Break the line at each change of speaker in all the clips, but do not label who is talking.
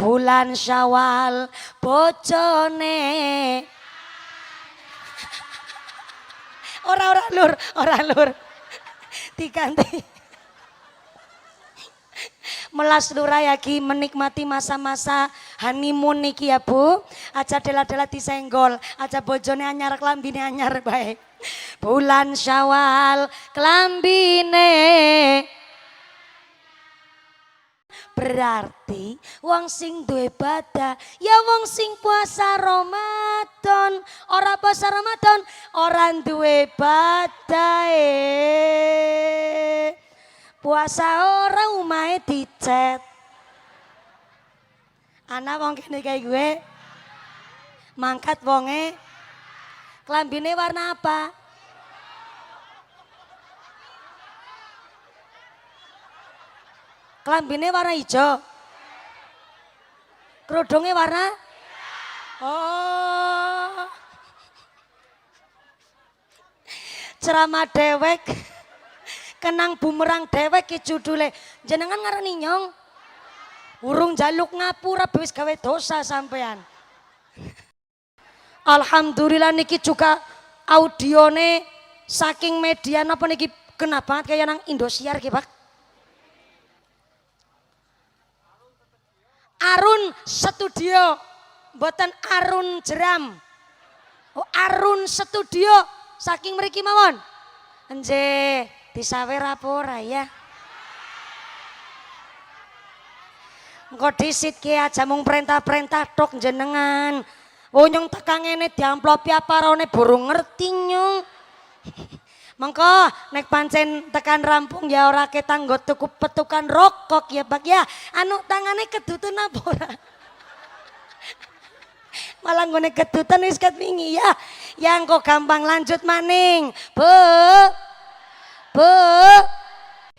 bulan Syawal bojone ora lur diganti melas lurayaki menikmati masa-masa honeymoon niki ya Bu. Aja dela-dela disenggol, aja bojone anyar klambine anyar bae. Bulan Syawal klambine berarti wong sing duwe badah ya wong sing puasa Ramadan. Ora puasa Ramadan ora duwe badah puasa ora umahe dicet. Ana wong kene kayak gue mangkat wonge klambine warna apa? Klambine warna hijau. Kerudungnya warna? Oh. Ceramah dewek. Kenang bumerang dewek ki judule. Jenengan ngarani nyong. Urung jaluk ngapura wis gawe dosa sampean. Alhamdulillah niki juga audione saking media napa niki kena banget kayak nang Indosiar ki Pak. Arun Studio, mboten Arun Jeram. Oh Arun Studio saking mriki mawon. Nggih, disawer apa ora ya? Engko disitke aja mung perintah-perintah tok jenengan. Oh nyong tekan ngene diamplopi apa rone burung ngerti nyong. Mengko nek pancen tekan rampung ya ora ketang nggo tuku petukan rokok ya Pak ya. Anu tangane kedutan apa ora? Malah nggone kedutan wis ket wingi ya. Ya engko gampang lanjut maning. Bu.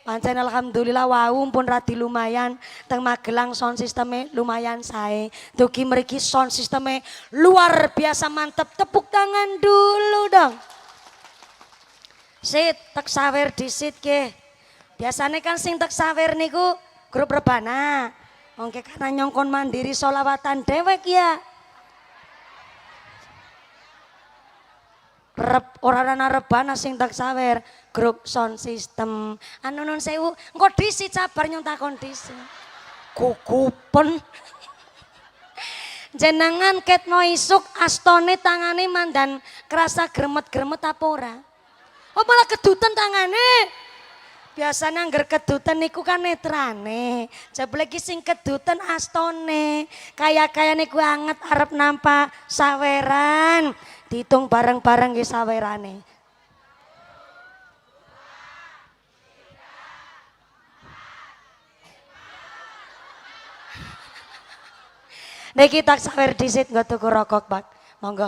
Pancen alhamdulillah wau pun radi lumayan teng Magelang sound sistemnya lumayan sae. Dugi mriki sound sistemnya luar biasa mantep. Tepuk tangan dulu dong. Sit tek sawer disit ke. Biasanya kan sing tek sawer niku grup rebana. Oke karena nyongkon mandiri solawatan dewek ya. Orang rebana sing tek sawer grup sound system. Anu nun sewu engko disit sabar nyong takon disit. Kukupen. Jenengan ketno isuk astone tangane mandan kerasa gremet-gremet apa ora? Oh malah kedutan tangane. Biasanya angger kedutan niku kan netrane. Jebule iki sing kedutan astone. Kaya-kaya niku anget arep nampak saweran. Dihitung bareng-bareng nggih sawerane. Niki tak sawer disit nggo tuku rokok, Pak. Monggo.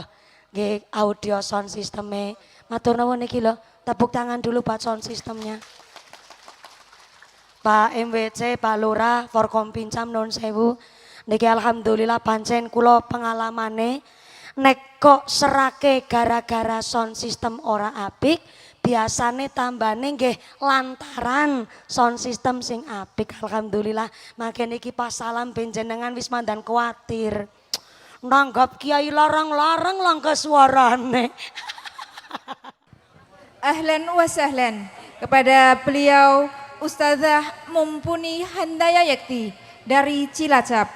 Nggih audio sound sisteme. Matur nuwun niki lho. Tepuk tangan dulu Pak sound sistemnya. Pak MWC, Pak Lurah, Forkompinjam non sewu. Niki alhamdulillah pancen kula pengalamane nek kok serake gara-gara sound system ora apik, biasane tambane nggih lantaran sound system sing apik. Alhamdulillah makin iki pas salam benjenengan wis mandan kuatir. Nanggap kiai larang-larang langka suarane.
Ahlan wa sahlan kepada beliau Ustazah Mumpuni Handaya Yakti dari Cilacap.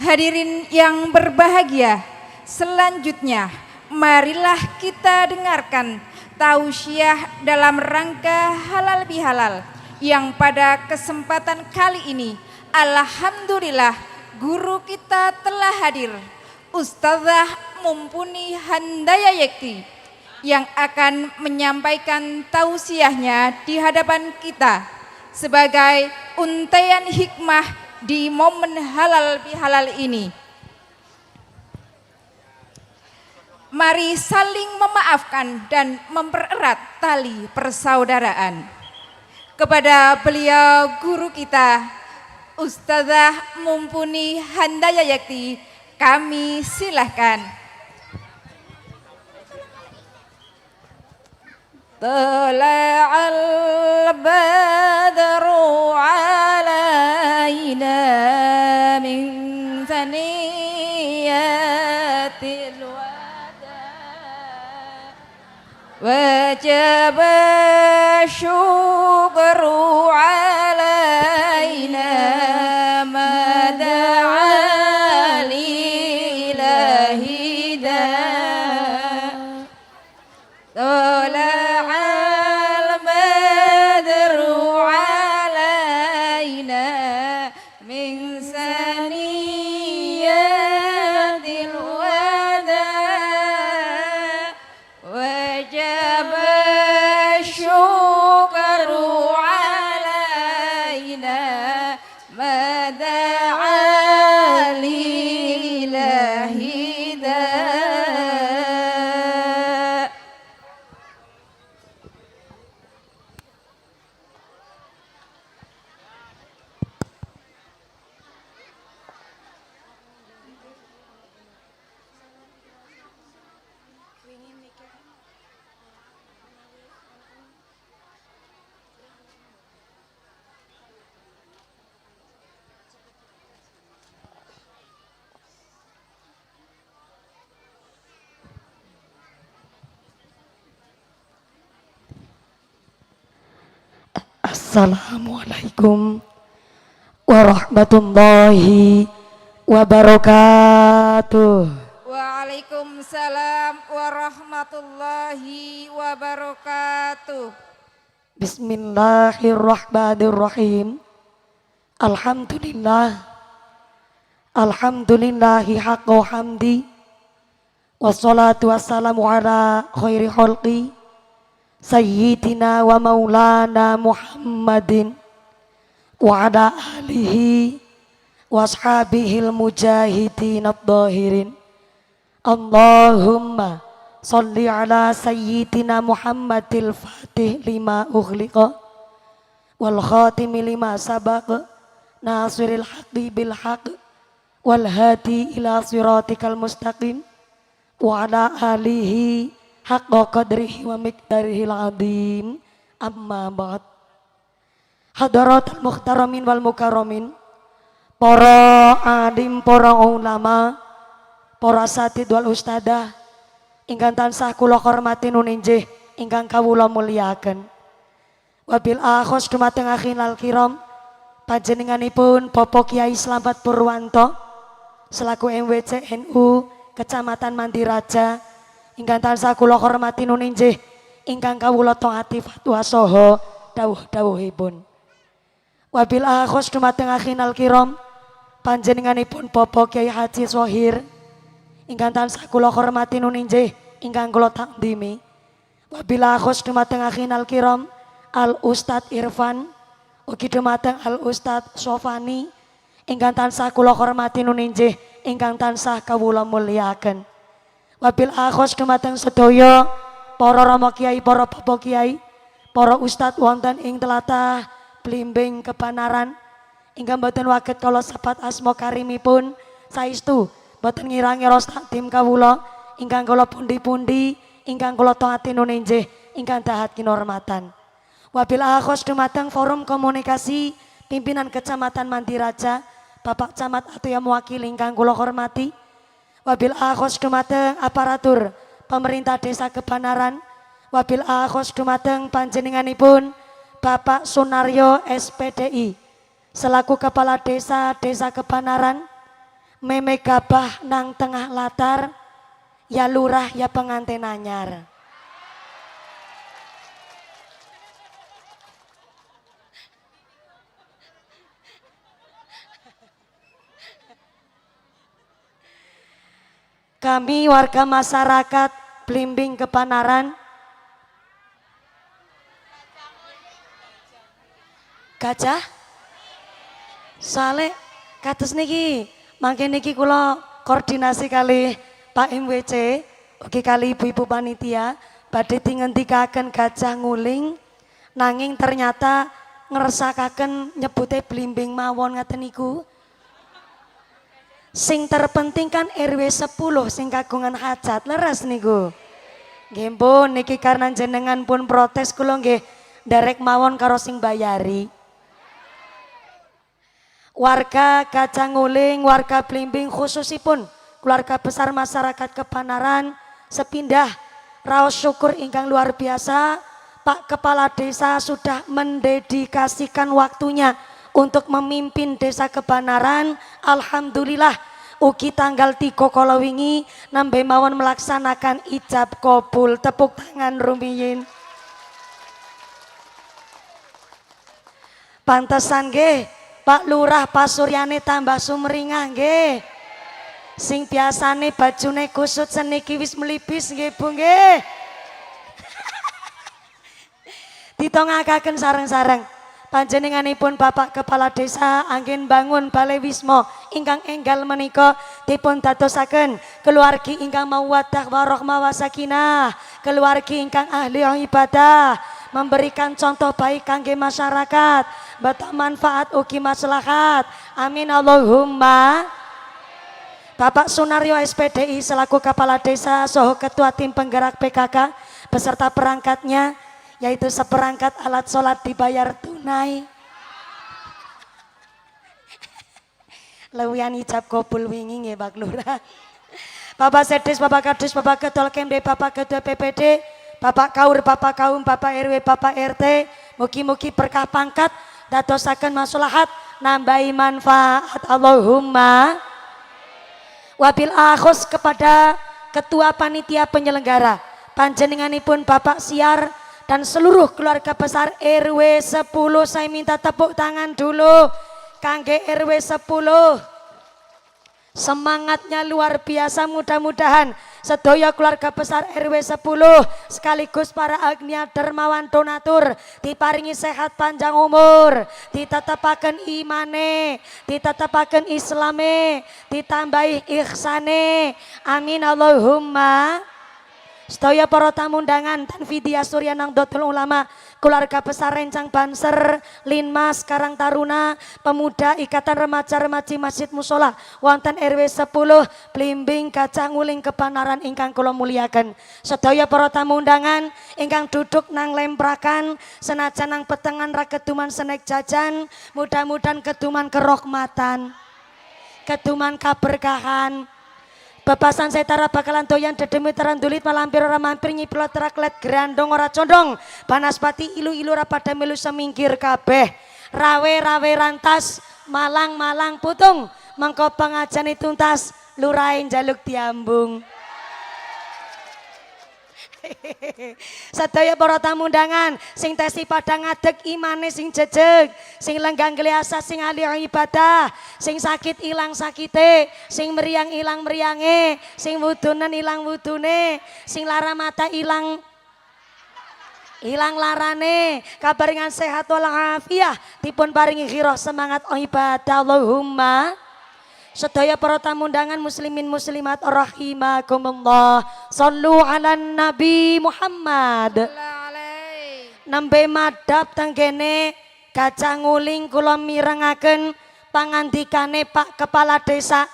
Hadirin yang berbahagia, selanjutnya marilah kita dengarkan tausiah dalam rangka halal bihalal yang pada kesempatan kali ini alhamdulillah guru kita telah hadir, Ustazah Mumpuni Handaya Yakti, yang akan menyampaikan tausiahnya di hadapan kita sebagai untaian hikmah di momen halal bihalal ini. Mari saling memaafkan dan mempererat tali persaudaraan. Kepada beliau guru kita, Ustazah Mumpuni Handaya Yakti, kami silahkan. طلع البدر علينا علينا من ثنيات الوداع وجب الشكر علينا ما دعا لله داع طلع البدر علينا من ثنيات الوداع وجب الشكر علينا ما دعا لله داع.
Assalamualaikum warahmatullahi wabarakatuh.
Waalaikumsalam warahmatullahi wabarakatuh.
Bismillahirrahmanirrahim. Alhamdulillah. Alhamdulillahi haqqa hamdi. Wassalatu wassalamu ala khairi khalqi Sayyidina wa maulana Muhammadin wa ala alihi wa ashabihil mujahidin ad-dahirin. Allahumma salli ala Sayyidina Muhammadil fatih lima ughliqa wal khatimi lima sabaq nasiril haqqi bil haqq wal hadi ila siratikal mustaqim wa ala alihi haqqa qadrihi wa miqdarihil azim. Amma ba'd. Hadaratul muhtaramin wal mukarramin, para alim, para ulama, para asatid wal ustadah ingkang tansah kula hormati nuninjih ingkang kawula mulyakaken. Wabil akhos dumateng akhinal kiram panjenenganipun Bapak Kyai Slamet Purwanto selaku MWC NU Kecamatan Mandiraja ingkang tansah kula hormati nuninjih ingkang kawula taati fatwa saha dawuh-dawuhipun. Wabil akhos dumateng akhinal kiram panjenenganipun Bapak Kyai Haji Shohir ingkang tansah kula hormati nuninjih ingkang kula takdimi. Wabil akhos dumateng akhinal kiram Al Ustad Irfan ugi dumateng Al Ustad Sofani ingkang tansah kula hormati nuninjih ingkang tansah kawula mulyakaken. Wabil akhos dumateng sedaya para rama kiai, para bapak kiai, para ustad wonten ing tlatah Blimbing Kebanaran ingkang boten waget kala sebat asma karimipun saestu boten ngira-ngira takdim kawula ingkang kula pundi-pundi ingkang kula taati nuninjih ingkang dahat kinurmatan. Wabil akhos dumateng forum komunikasi pimpinan Kecamatan Mandiraja Bapak Camat atau yang mewakili ingkang kula hormati. Wabil akhos dumateng aparatur pemerintah desa Kebanaran. Wabil akhos dumateng panjenenganipun Bapak Sunaryo SPDI selaku Kepala Desa Kebanaran. Meme gabah nang tengah latar, ya lurah ya pengantin anyar. Kami warga masyarakat Blimbing Kebanaran Gajah Saleh kados niki mangke niki kula koordinasi kali Pak MWC ugi kali ibu-ibu panitia badhe dingendikaken gajah nguling nanging ternyata ngersakaken nyebute blimbing mawon ngaten niku. Sing terpenting kan RW 10 sing kagungan hajat leres niku. Nggih pun niki karena jenengan pun protes kula nggih nderek mawon karo sing bayari. warga Kacanguling, warga Blimbing khususipun keluarga besar masyarakat Kepanaran sepindah raos syukur ingkang luar biasa. Pak Kepala Desa sudah mendedikasikan waktunya untuk memimpin Desa Kepanaran. Alhamdulillah ugi tanggal 3 kala wingi nambe mawon melaksanakan ijab kabul. Tepuk tangan rumiyin. Pantesan nggih Pak Lurah Pasuryane tambah sumringah nggih. Sing biasane bajune kusut seniki wis melipis nggih Bu nggih. Ditongakaken sareng-sareng. Panjenenganipun Bapak Kepala Desa anggen bangun Balai Wisma ingkang enggal menika dipun dadosaken keluargi ingkang mawaddah warahmah wasakinah, keluargi ingkang ahli ibadah, memberikan contoh baik kangge masyarakat, bata manfaat ugi maslahat. Amin Allahumma. Bapak Sunaryo SPDI selaku Kepala Desa soho Ketua Tim Penggerak PKK beserta perangkatnya yaitu seperangkat alat sholat dibayar tunai. Lewian ijab kabul wingi nggih Pak Lurah. Bapak Sedis, Bapak Kadus, Bapak Ketua Kemde, Bapak Ketua PPD, Bapak Kaur, Bapak Kaum, Bapak RW, Bapak RT, mugi-mugi berkah pangkat dadosaken maslahat nambahi manfaat. Allahumma. Wabil akhus kepada Ketua Panitia Penyelenggara panjenenganipun Bapak Siar dan seluruh keluarga besar RW 10, saya minta tepuk tangan dulu kangge RW 10. Semangatnya luar biasa, mudah-mudahan sedaya keluarga besar RW 10 sekaligus para agnia dermawan donatur diparingi sehat panjang umur, ditetapaken imane, ditetapaken islame, ditambahi ihsane. Amin Allahumma. Sedaya para tamu undangan dan Vidya Surya Nahdlatul Ulama, keluarga besar Rencang Banser, Linmas Karang Taruna, pemuda Ikatan Remaja-Remaji Masjid Musola wonten RW 10 Blimbing Kacanguling Kepanaran ingkang kula muliaken. Sedaya para tamu undangan ingkang duduk nang lemprakan senajan nang petengan ra keduman senek jajan, mudah-mudahan keduman kerahmatan, keduman kaberkahan. Bebasan setara bakalan doyan dedemi terandulit malampir ora mampir nyiplo teraklet grandong ora condong banaspati ilu-ilu ora pada melu semingkir kabeh rawe-rawe rantas malang-malang putung mengko pengajane tuntas lurae njaluk diambung. Sedaya para tamu undangan sing tesi padang ngadeg imane sing jejeg, sing lenggang gliasa sing ahli ibadah, sing sakit ilang sakite, sing meriang ilang meriange, sing wudunen ilang wudune, sing lara mata ilang larane, kabaringan sehat walafiah, dipun paringi khiroh semangat ibadah. Allahumma. Sedaya para tamu undangan muslimin muslimat rahimakumullah. Shallu ala Nabi Muhammad. Nembe madhab tenggene Kacanguling kula mirengaken pangandikane Pak Kepala Desa.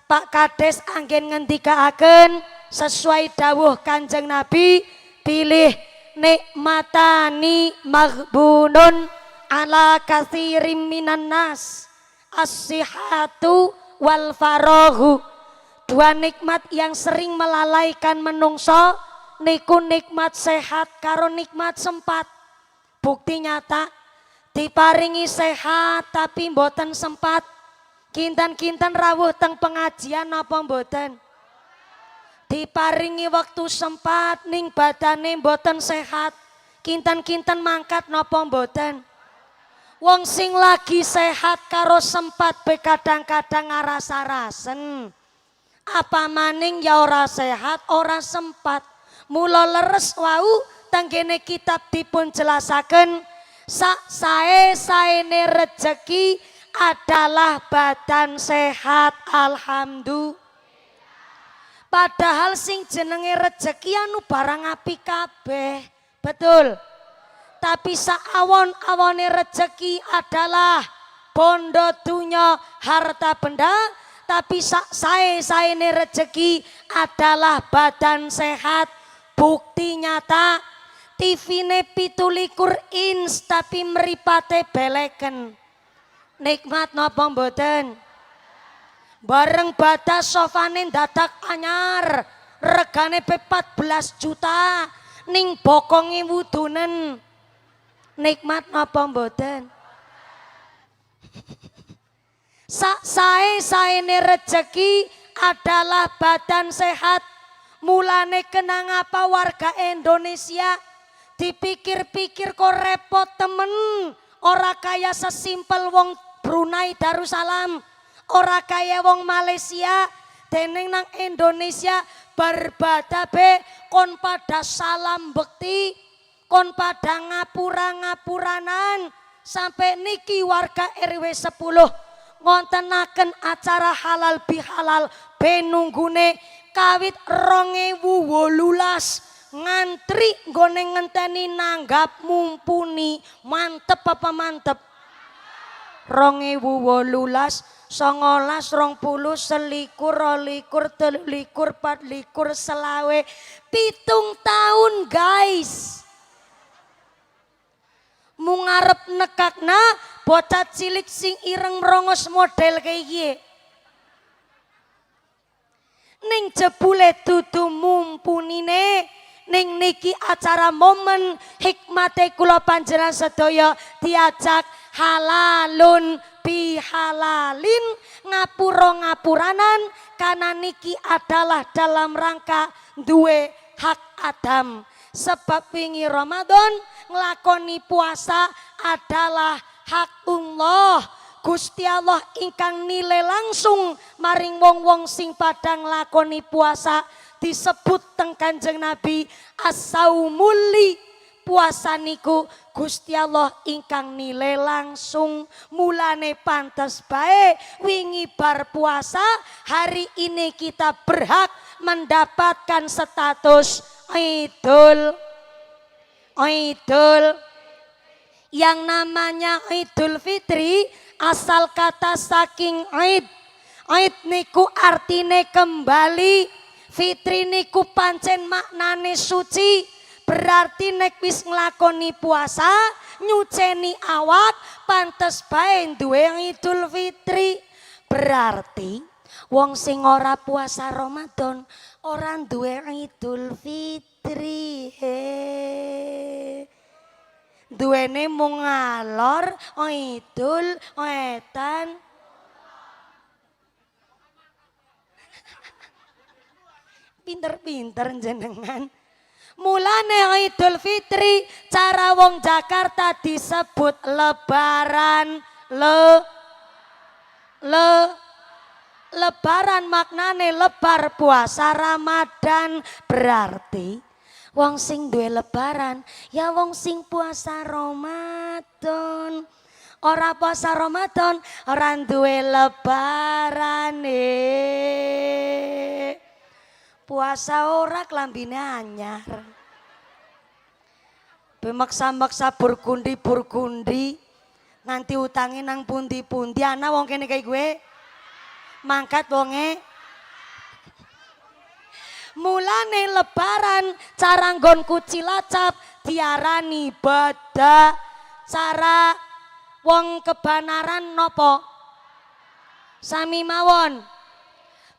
Pak Kades anggen ngendikaaken sesuai dawuh Kanjeng Nabi, pilih nikmatani maghbunun ala katsirim minan nas, as-sihhatu wal farahu. Dua nikmat yang sering melalaikan menungso niku nikmat sehat karo nikmat sempat. Bukti nyata diparingi sehat tapi mboten sempat, kinten-kinten rawuh teng pengajian napa mboten? Diparingi waktu sempat ning badane mboten sehat, kinten-kinten mangkat napa mboten? Wong sing lagi sehat karo sempat be kadang-kadang ngarasa-rasen. Apa maning ya ora sehat, ora sempat. Mula leres wau tenggene kitab dipun jelasaken sak sae-saene rejeki adalah badan sehat. Alhamdulillah. Padahal sing jenenge rejeki anu barang apik kabeh. Betul. Tapi saawon-awone rejeki adalah bondo dunya harta benda, tapi sae-saene rejeki adalah badan sehat. Bukti nyata TV-ne 17 inch tapi mripate beleken. Nikmat napa mboten? Bareng badas sofane dadak anyar. Regane pe 14 juta. Ning bokonge wudunen. Nikmat napa mboten? Sae-saene rejeki adalah badan sehat. Mulane kenang apa warga Indonesia dipikir-pikir kok repot temen. Ora kaya sesimpel wong Brunei Darussalam, ora kaya wong Malaysia. Deneng nang Indonesia berbada be kon pada salam bekti, kon pada ngapura-ngapuranan. Sampai niki warga RW 10 ngontenaken acara halal bihalal benunggune kawit 2018 ngantri nggone ngenteni nanggap mumpuni. Mantep apa mantep? 2018 19 20 21 22 23 24 selawe 7 tahun guys. Mungarep nekakna bocah cilik sing ireng merongos model kayak gini. Ning jebule dudu mumpunine. Ning niki acara momen hikmate kula panjenengan sedaya diajak halalun bihalalin ngapura-ngapuranan karena niki adalah dalam rangka duwe hak Adam. Sebab wingi Ramadan nglakoni puasa adalah hak Allah. Gusti Allah ingkang nilai langsung maring wong-wong sing padang nglakoni puasa. Disebut teng Kanjeng Nabi as-saumuli, puasa niku Gusti Allah ingkang nilai langsung. Mulane pantes bae wingi bar puasa hari ini kita berhak mendapatkan status Idul yang namanya Idul Fitri asal kata saking Id. Id niku artine kembali, Fitri niku pancen maknane suci. Berarti nek wis nglakoni puasa nyuceni awak pantes bae duwe Idul Fitri. Berarti wong sing ora puasa Ramadan ora duwe Idul Fitri. Duwene mung ngalor Idul wetan. Pinter-pinter jenengan. Mulane Idul Fitri cara wong Jakarta disebut lebaran. Lebaran maknane lebar puasa Ramadan. Berarti wong sing duwe lebaran ya wong sing puasa Ramadan. Ora puasa Ramadan ora duwe lebaran. Puasa ora klambine anyar. Bemaksa-maksa burgundi nganti utangi nang pundi-pundi. Ana wong kene kayak gue mangkat wonge. Mulane lebaran cara nggonku Cilacap diarani bada. Cara wong Kebanaran nopo? Sami mawon.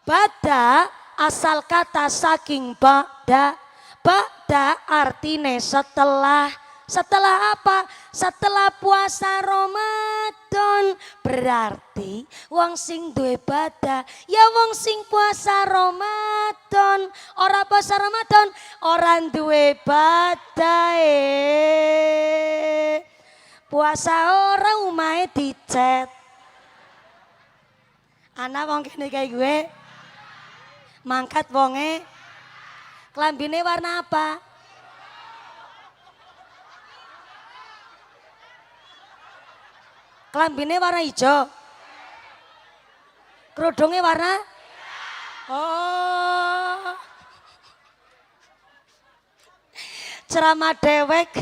Bada asal kata saking ba'da. Ba'da artine setelah. Setelah apa? Setelah puasa Ramadan. Berarti wong sing duwe ba'da ya wong sing puasa Ramadan. Ora puasa Ramadan ora duwe ba'da. Puasa ora umahe dicet. Ana wong kene kayak gue mangkat wonge klambine warna apa? Klambine warna hijau. Kerudungnya warna? Oh. Ceramah dewek.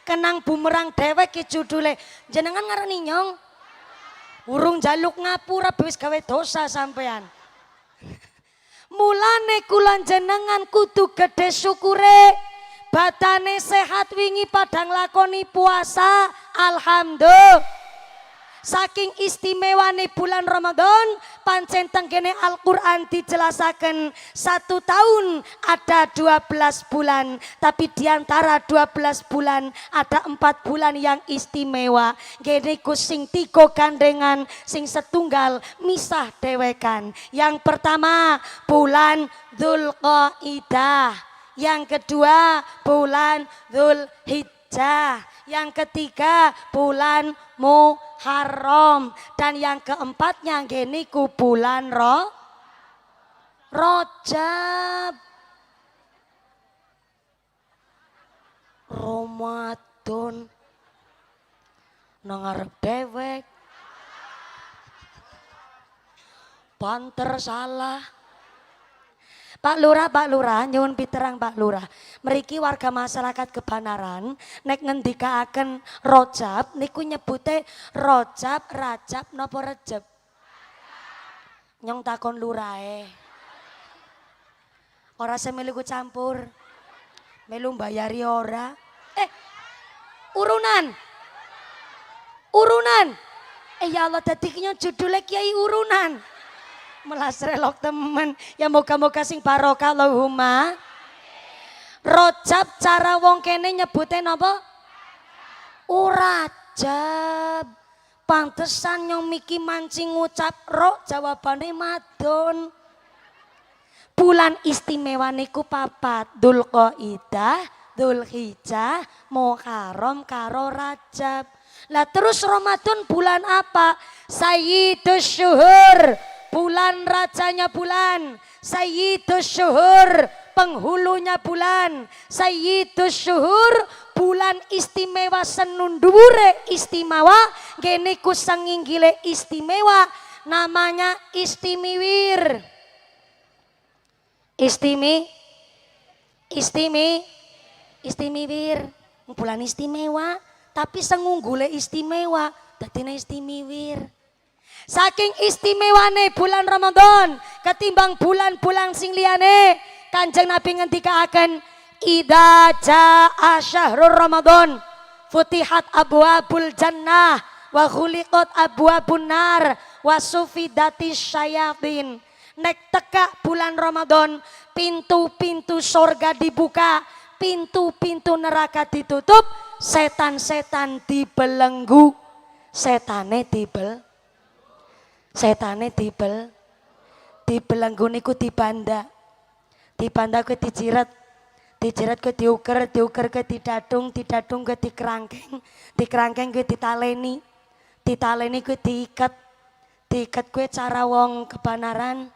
Kenang bumerang dewek ki judule. Jenengan ngarani nyong. Urung jaluk ngapura wis gawe dosa sampean. Mulane kula jenengan kudu gede syukure. Badane sehat wingi padang lakoni puasa. Alhamdulillah. saking istimewane bulan Ramadan pancen tenggene Al-Qur'an dijelasaken 1 tahun ada 12 bulan, tapi diantara 12 bulan ada 4 bulan yang istimewa. Gene ku sing 3 gandengan, sing setunggal misah dewekan. Yang pertama bulan Dzulqa'dah, yang kedua bulan Dzulhijjah, yang ketiga bulan Muharram, dan yang keempatnya gini ku bulan Rajab. Ramadan nang arep dewek banter salah. Pak Lurah, nyuwun piterang Pak Lurah. Mriki warga masyarakat Kebanaran nek ngendikaaken Rajab niku nyebute Rajab, Rajab napa Rejeb? Nyong takon lurahe. Ora semelu ku campur. Melu mbayari ora? Urunan. Ya Allah dadi nyong judule Kiai Urunan. Melas relok temen, ya moga-moga sing barokah Allahumma. Rajab cara wong kene nyebute napa? Rajab. Pantesan nyong miki mancing ngucap ro jawabane madon. Bulan istimewa niku 4, Dzulqa'dah, Dzulhijjah, Muharram karo Rajab. Lah terus Ramadan bulan apa? Sayyidus Syuhur, bulan rajanya bulan. Sayyidus Syuhur, penghulunya bulan. Sayyidus Syuhur, bulan istimewa senundure istimewa. Gene ku sanginggile istimewa, namanya Istimiwir. Istimiwir, bulan istimewa, tapi sengunggule istimewa, dadine Istimiwir. Saking istimewane bulan Ramadan ketimbang bulan-bulan sing liyane, Kanjeng Nabi ngendikaaken idza jaa syahrul Ramadan futihat abwabul jannah wa khuliqat abwabun nar wa sufidatis syayatin. Nek teka bulan Ramadan, pintu-pintu sorga dibuka, pintu-pintu neraka ditutup, setan-setan dibelenggu. Setane dibelenggu niku dibanda kowe dijiret kowe diuker kowe didadung kowe dikerangkeng kowe ditaleni kowe diiket kowe cara wong Kebanaran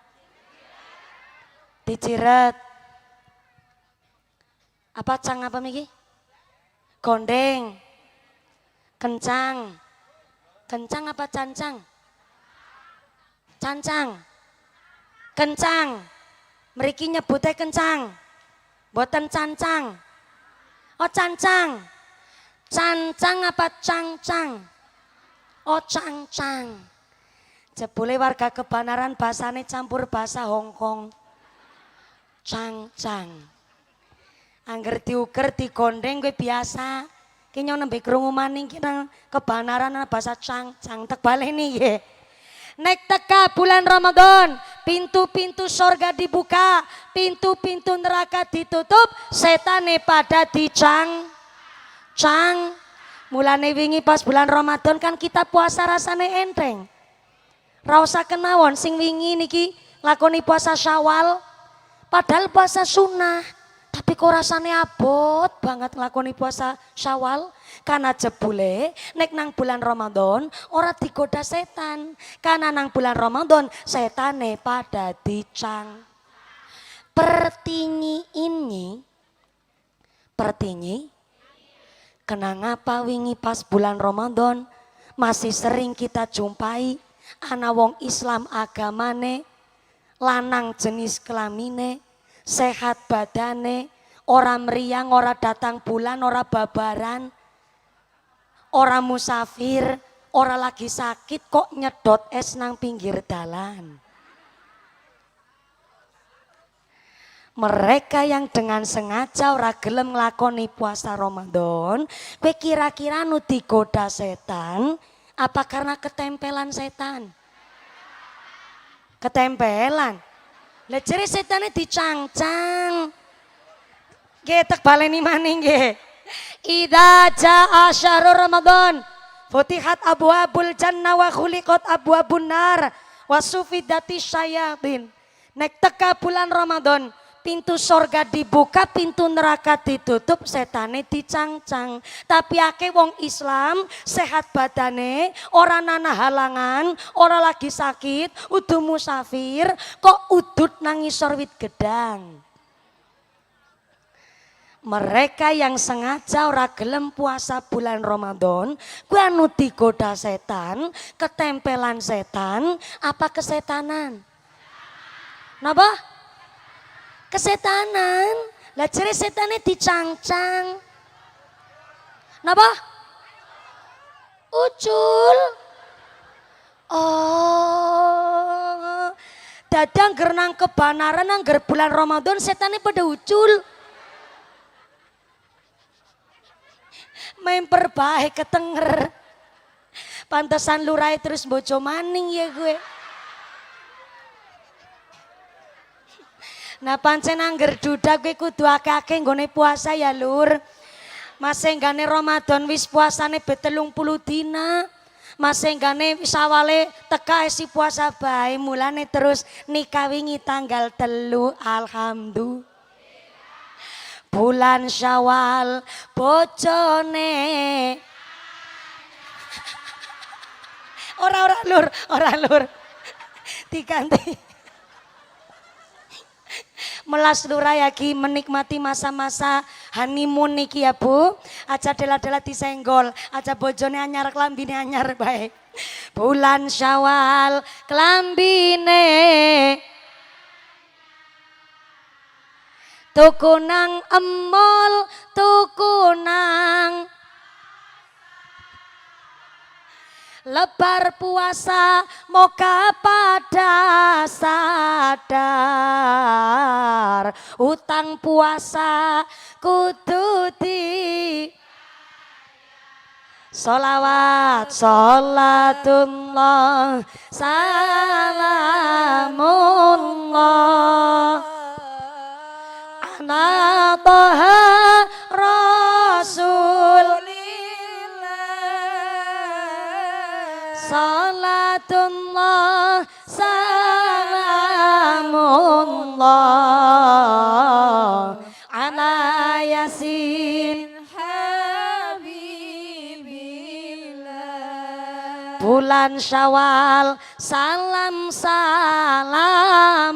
dijiret apa cang apa miki? Gondeng, kencang apa cancang? Kencang. Mriki nyebute kencang. Mboten cancang. Oh cancang. Cancang apa cangcang? Oh cangcang. Jebule warga Kebanaran basane campur bahasa Hongkong. Cangcang. Angger diuker digondeng kowe biasa. Ki nyong nembe krungu maning ki nang Kebanaran bahasa cangcang tek baleni nggih. Nek teka bulan Ramadan, pintu-pintu sorga dibuka, pintu-pintu neraka ditutup, setane pada dicang. Mulane wingi pas bulan Ramadan kan kita puasa rasane enteng. Ra usah kenawon sing wingi niki lakoni puasa Syawal, padahal puasa sunnah. Tapi kok rasane abot banget nglakoni puasa Syawal. Karena jebule nek nang bulan Ramadan ora digoda setan. Karena nang bulan Ramadan setane pada dicang. Pertinyi kenapa wingi pas bulan Ramadan masih sering kita jumpai ana wong Islam agamane, lanang jenis kelamine, sehat badane, ora meriang, ora datang bulan, ora babaran, ora musafir, ora lagi sakit kok nyedot es nang pinggir dalan. Mereka yang dengan sengaja ora gelem nglakoni puasa Ramadan, kowe kira-kira nu digoda setan Apa karena ketempelan setan? Ketempelan. Lah jere setane dicangcang. Nggih tek baleni maning nggih. Idza jaa syahrul Ramadan futihat abwabul jannah wa khuliqat abwabun nar wa sufidati syayatin. Nek teka bulan Ramadan, pintu sorga dibuka, pintu neraka ditutup, setane dicangcang. Tapi akeh wong Islam sehat badane, ora nana halangan, ora lagi sakit, udu musafir, kok udut nang ngisor wit gedang. Mereka yang sengaja ora gelem puasa bulan Ramadan, kuwi anu digoda setan, ketempelan setan, apa kesetanan? Napa? Kesetanan. Lah jere setane dicangcang. Napa? Ucul. Oh. Dadang gerenang kebanaran angger bulan Ramadan setane pada ucul. Memper bae ketenger. Pantesan lurai terus bojo maning ya gue. Nah pancen angger dudak kowe kudu akeh-akeh nggone puasa ya Lur. Masenggane Ramadan wis puasane be 30 dina. Masenggane wis awale teka isi puasa bae mulane terus nikah wingi tanggal 3 alhamdulillah. Bulan Syawal bojone. Ora Lur. Diganti. Melas lurai lagi menikmati masa-masa honeymoon niki ya Bu. Aja dela-dela disenggol, aja bojone anyar klambine anyar bae. Bulan Syawal klambine tuku nang emol, tuku nang lebar puasa moga pada sadar utang puasa kudu di sholawat sholatullah salamullah ala toha rasul salatullah salamullah ala yasin habibillah. Bulan Syawal salam salaman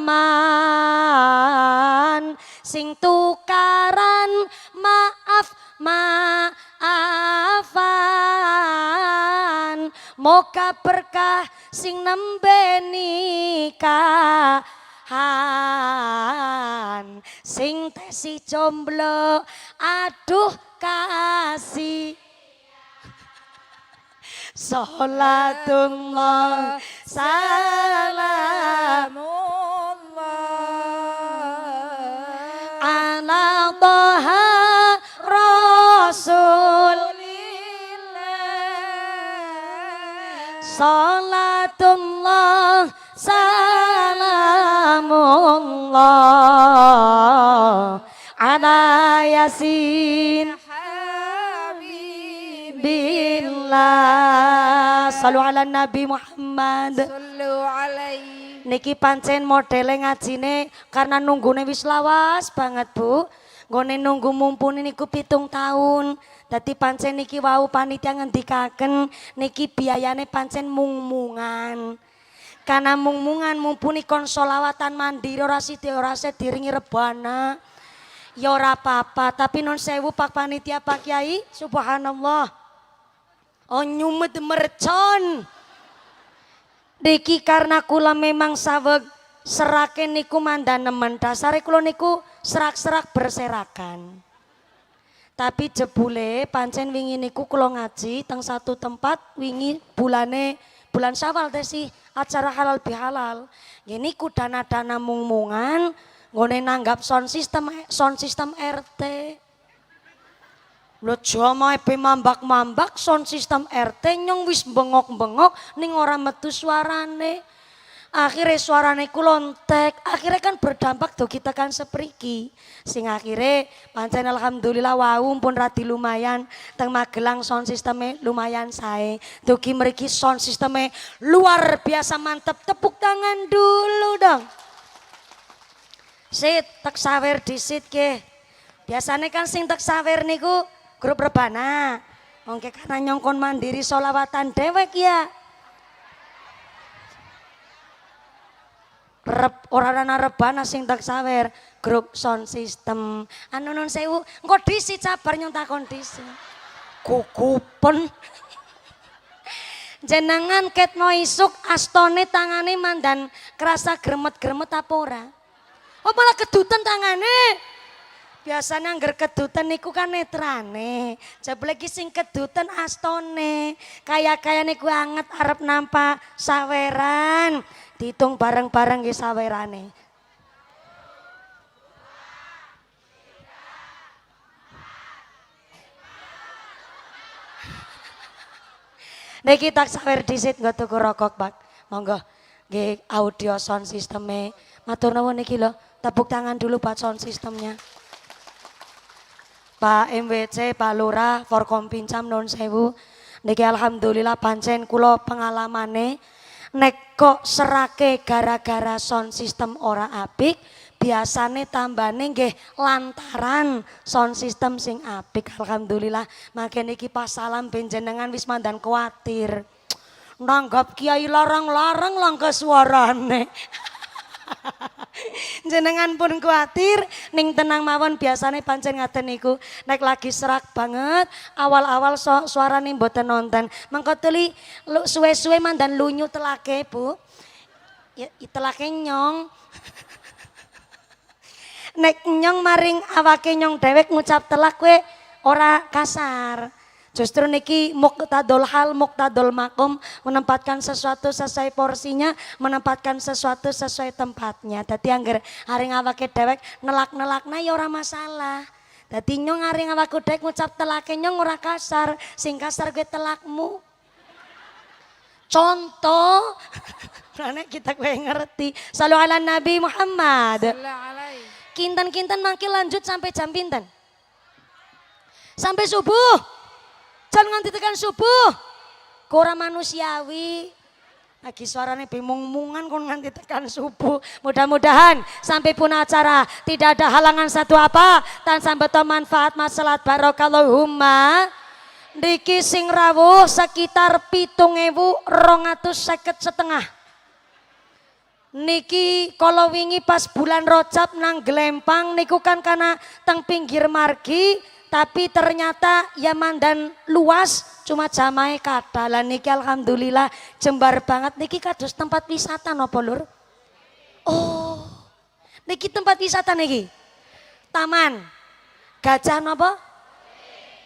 sing tukaran maaf maafan moga berkah sing nembeni kahan sing tesi jomblo aduh kasih sholatullah salamullah ala toha rasul salatullah salamullah ala yasin habibillah. Salu ala Nabi Muhammad.
Sallu alaihi.
Niki pancen modele ngajine karena nunggune wis lawas banget Bu. Nggone nunggu mumpuni niku 7 tahun. Dadi pancen niki wau panitia ngendikaken niki biayane pancen mung-mungan. Karena mung-mungan mumpuni kon sholawatan mandiri ora diringi rebana. Ya ora apa-apa, tapi non sewu Pak Panitia Pak Kiai, subhanallah. Oh nyumet mercon. Niki karena kula memang saweg serake niku mandanemen dasare kula niku serak-serak berserakan. Tapi jebule pancen wingi niku kula ngaji teng satu tempat wingi bulan Syawal teh acara halal bihalal. Nggih niku dana-dana mung-mungan nggone nanggap sound system RT. Lho jamae pe mambak-mambak sound system RT nyong wis bengok-bengok ning ora metu suarane. Akhirnya suarane ku lontek, akhirnya kan berdampak do kita kan sepriki. Sing akhirnya pancen alhamdulillah wau pun radi lumayan, teng Magelang sound sistemnya lumayan sae. Dugi mriki sound sistemnya luar biasa mantep, tepuk tangan dulu dong. Sit, tek sawer disit ke. Biasanya kan sing tek sawer niku grup rebana. Mungkin karena nyongkon mandiri solawatan dewek ya. Orang rebana sing tak sawer grup sound system anu nun sewu engko disi sabar nyong takon disi kukupen jenengan ket noisuk astone tangane mandan kerasa gremet-gremet apa ora oh malah kedutan tangane biasanya angger kedutan niku kan netrane jebule iki sing kedutan astone kaya niku anget arep nampak saweran dihitung bareng-bareng nggih sawerane. Niki tak sawer disit nggo tuku rokok, Pak. Monggo nggih audio sound sisteme. Matur nuwun niki lho, tepuk tangan dulu buat sound sistemnya. Pak MWC, Pak Lurah, Forkompincam nun sewu. Niki alhamdulillah pancen kula pengalamane nek kok serake gara-gara sound system ora apik, biasane tambane nggih lantaran sound system sing apik. Alhamdulillah, makene iki pas salam benjenengan wis mandan kuatir. Nanggap kiai larang-larang langka suarane. Jenengan pun kuatir ning tenang mawon biasane pancen ngaten niku nek lagi serak banget awal-awal suarane mboten nonton mengko tuli suwe-suwe mandan lunyu telake Bu ya telake nyong nek nyong maring awake nyong dewek ngucap telak we ora kasar. Justru niki muqtadul hal, muqtadul makom, menempatkan sesuatu sesuai porsinya, menempatkan sesuatu sesuai tempatnya. Dadi angger haring awake dewek nelak-nelakna ya ora masalah. Dadi nyong haring awakku dewek ngucap telake nyong ora kasar, sing kasar gue telakmu. Contoh, karena kita gue ngerti. Salu ala Nabi Muhammad. Kinten-kinten mangki lanjut sampai jam pinten? Sampai subuh. Jangan nganti tekan subuh. Kora manusiawi. Lagi suaranya bingung-mungan kon nganti tekan subuh. Mudah-mudahan sampai pun acara tidak ada halangan satu apa dan sampai to manfaat masalah barokallahumma. Niki sing rawuh sekitar 7.250 Niki kalau wingi pas bulan Rajab nang Glempang niku kan karena teng pinggir margi. Tapi ternyata Yaman dan luas cuma jamae kata lah niki alhamdulillah jembar banget niki kados tempat wisata nopo lur. Oh niki tempat wisata niki taman gajah nopo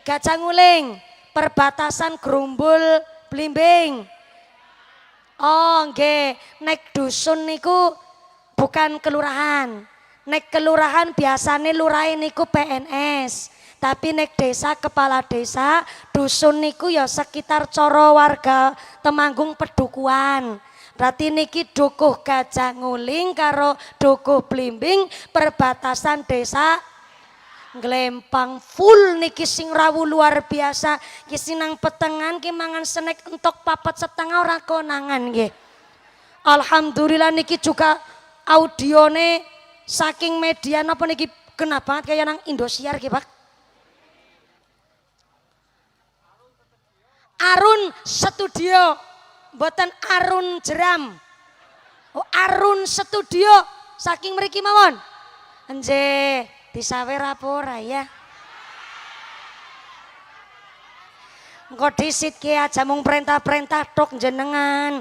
gajah nguling perbatasan Grumbul Blimbing. Oh nggih nek dusun niku bukan kelurahan nek kelurahan biasane lurahe niku PNS. Tapi nek desa kepala desa dusun niku ya sekitar coro warga Temanggung Pedukuhan. Berarti niki Dukuh Gajah Nguling karo Dukuh Blimbing perbatasan desa Glempang full niki sing rawuh luar biasa. Ki sinang petengan ki mangan snack entok 4,5 ora konangan nggih. Alhamdulillah niki juga audione saking media napa niki kena banget kayak nang Indosiar nggih Pak. Arun Studio, mboten Arun Jeram. Oh Arun Studio, saking mriki mawon. Nggih, disawer apa ora ya? Engko disit ki aja mung perintah-perintah tok jenengan.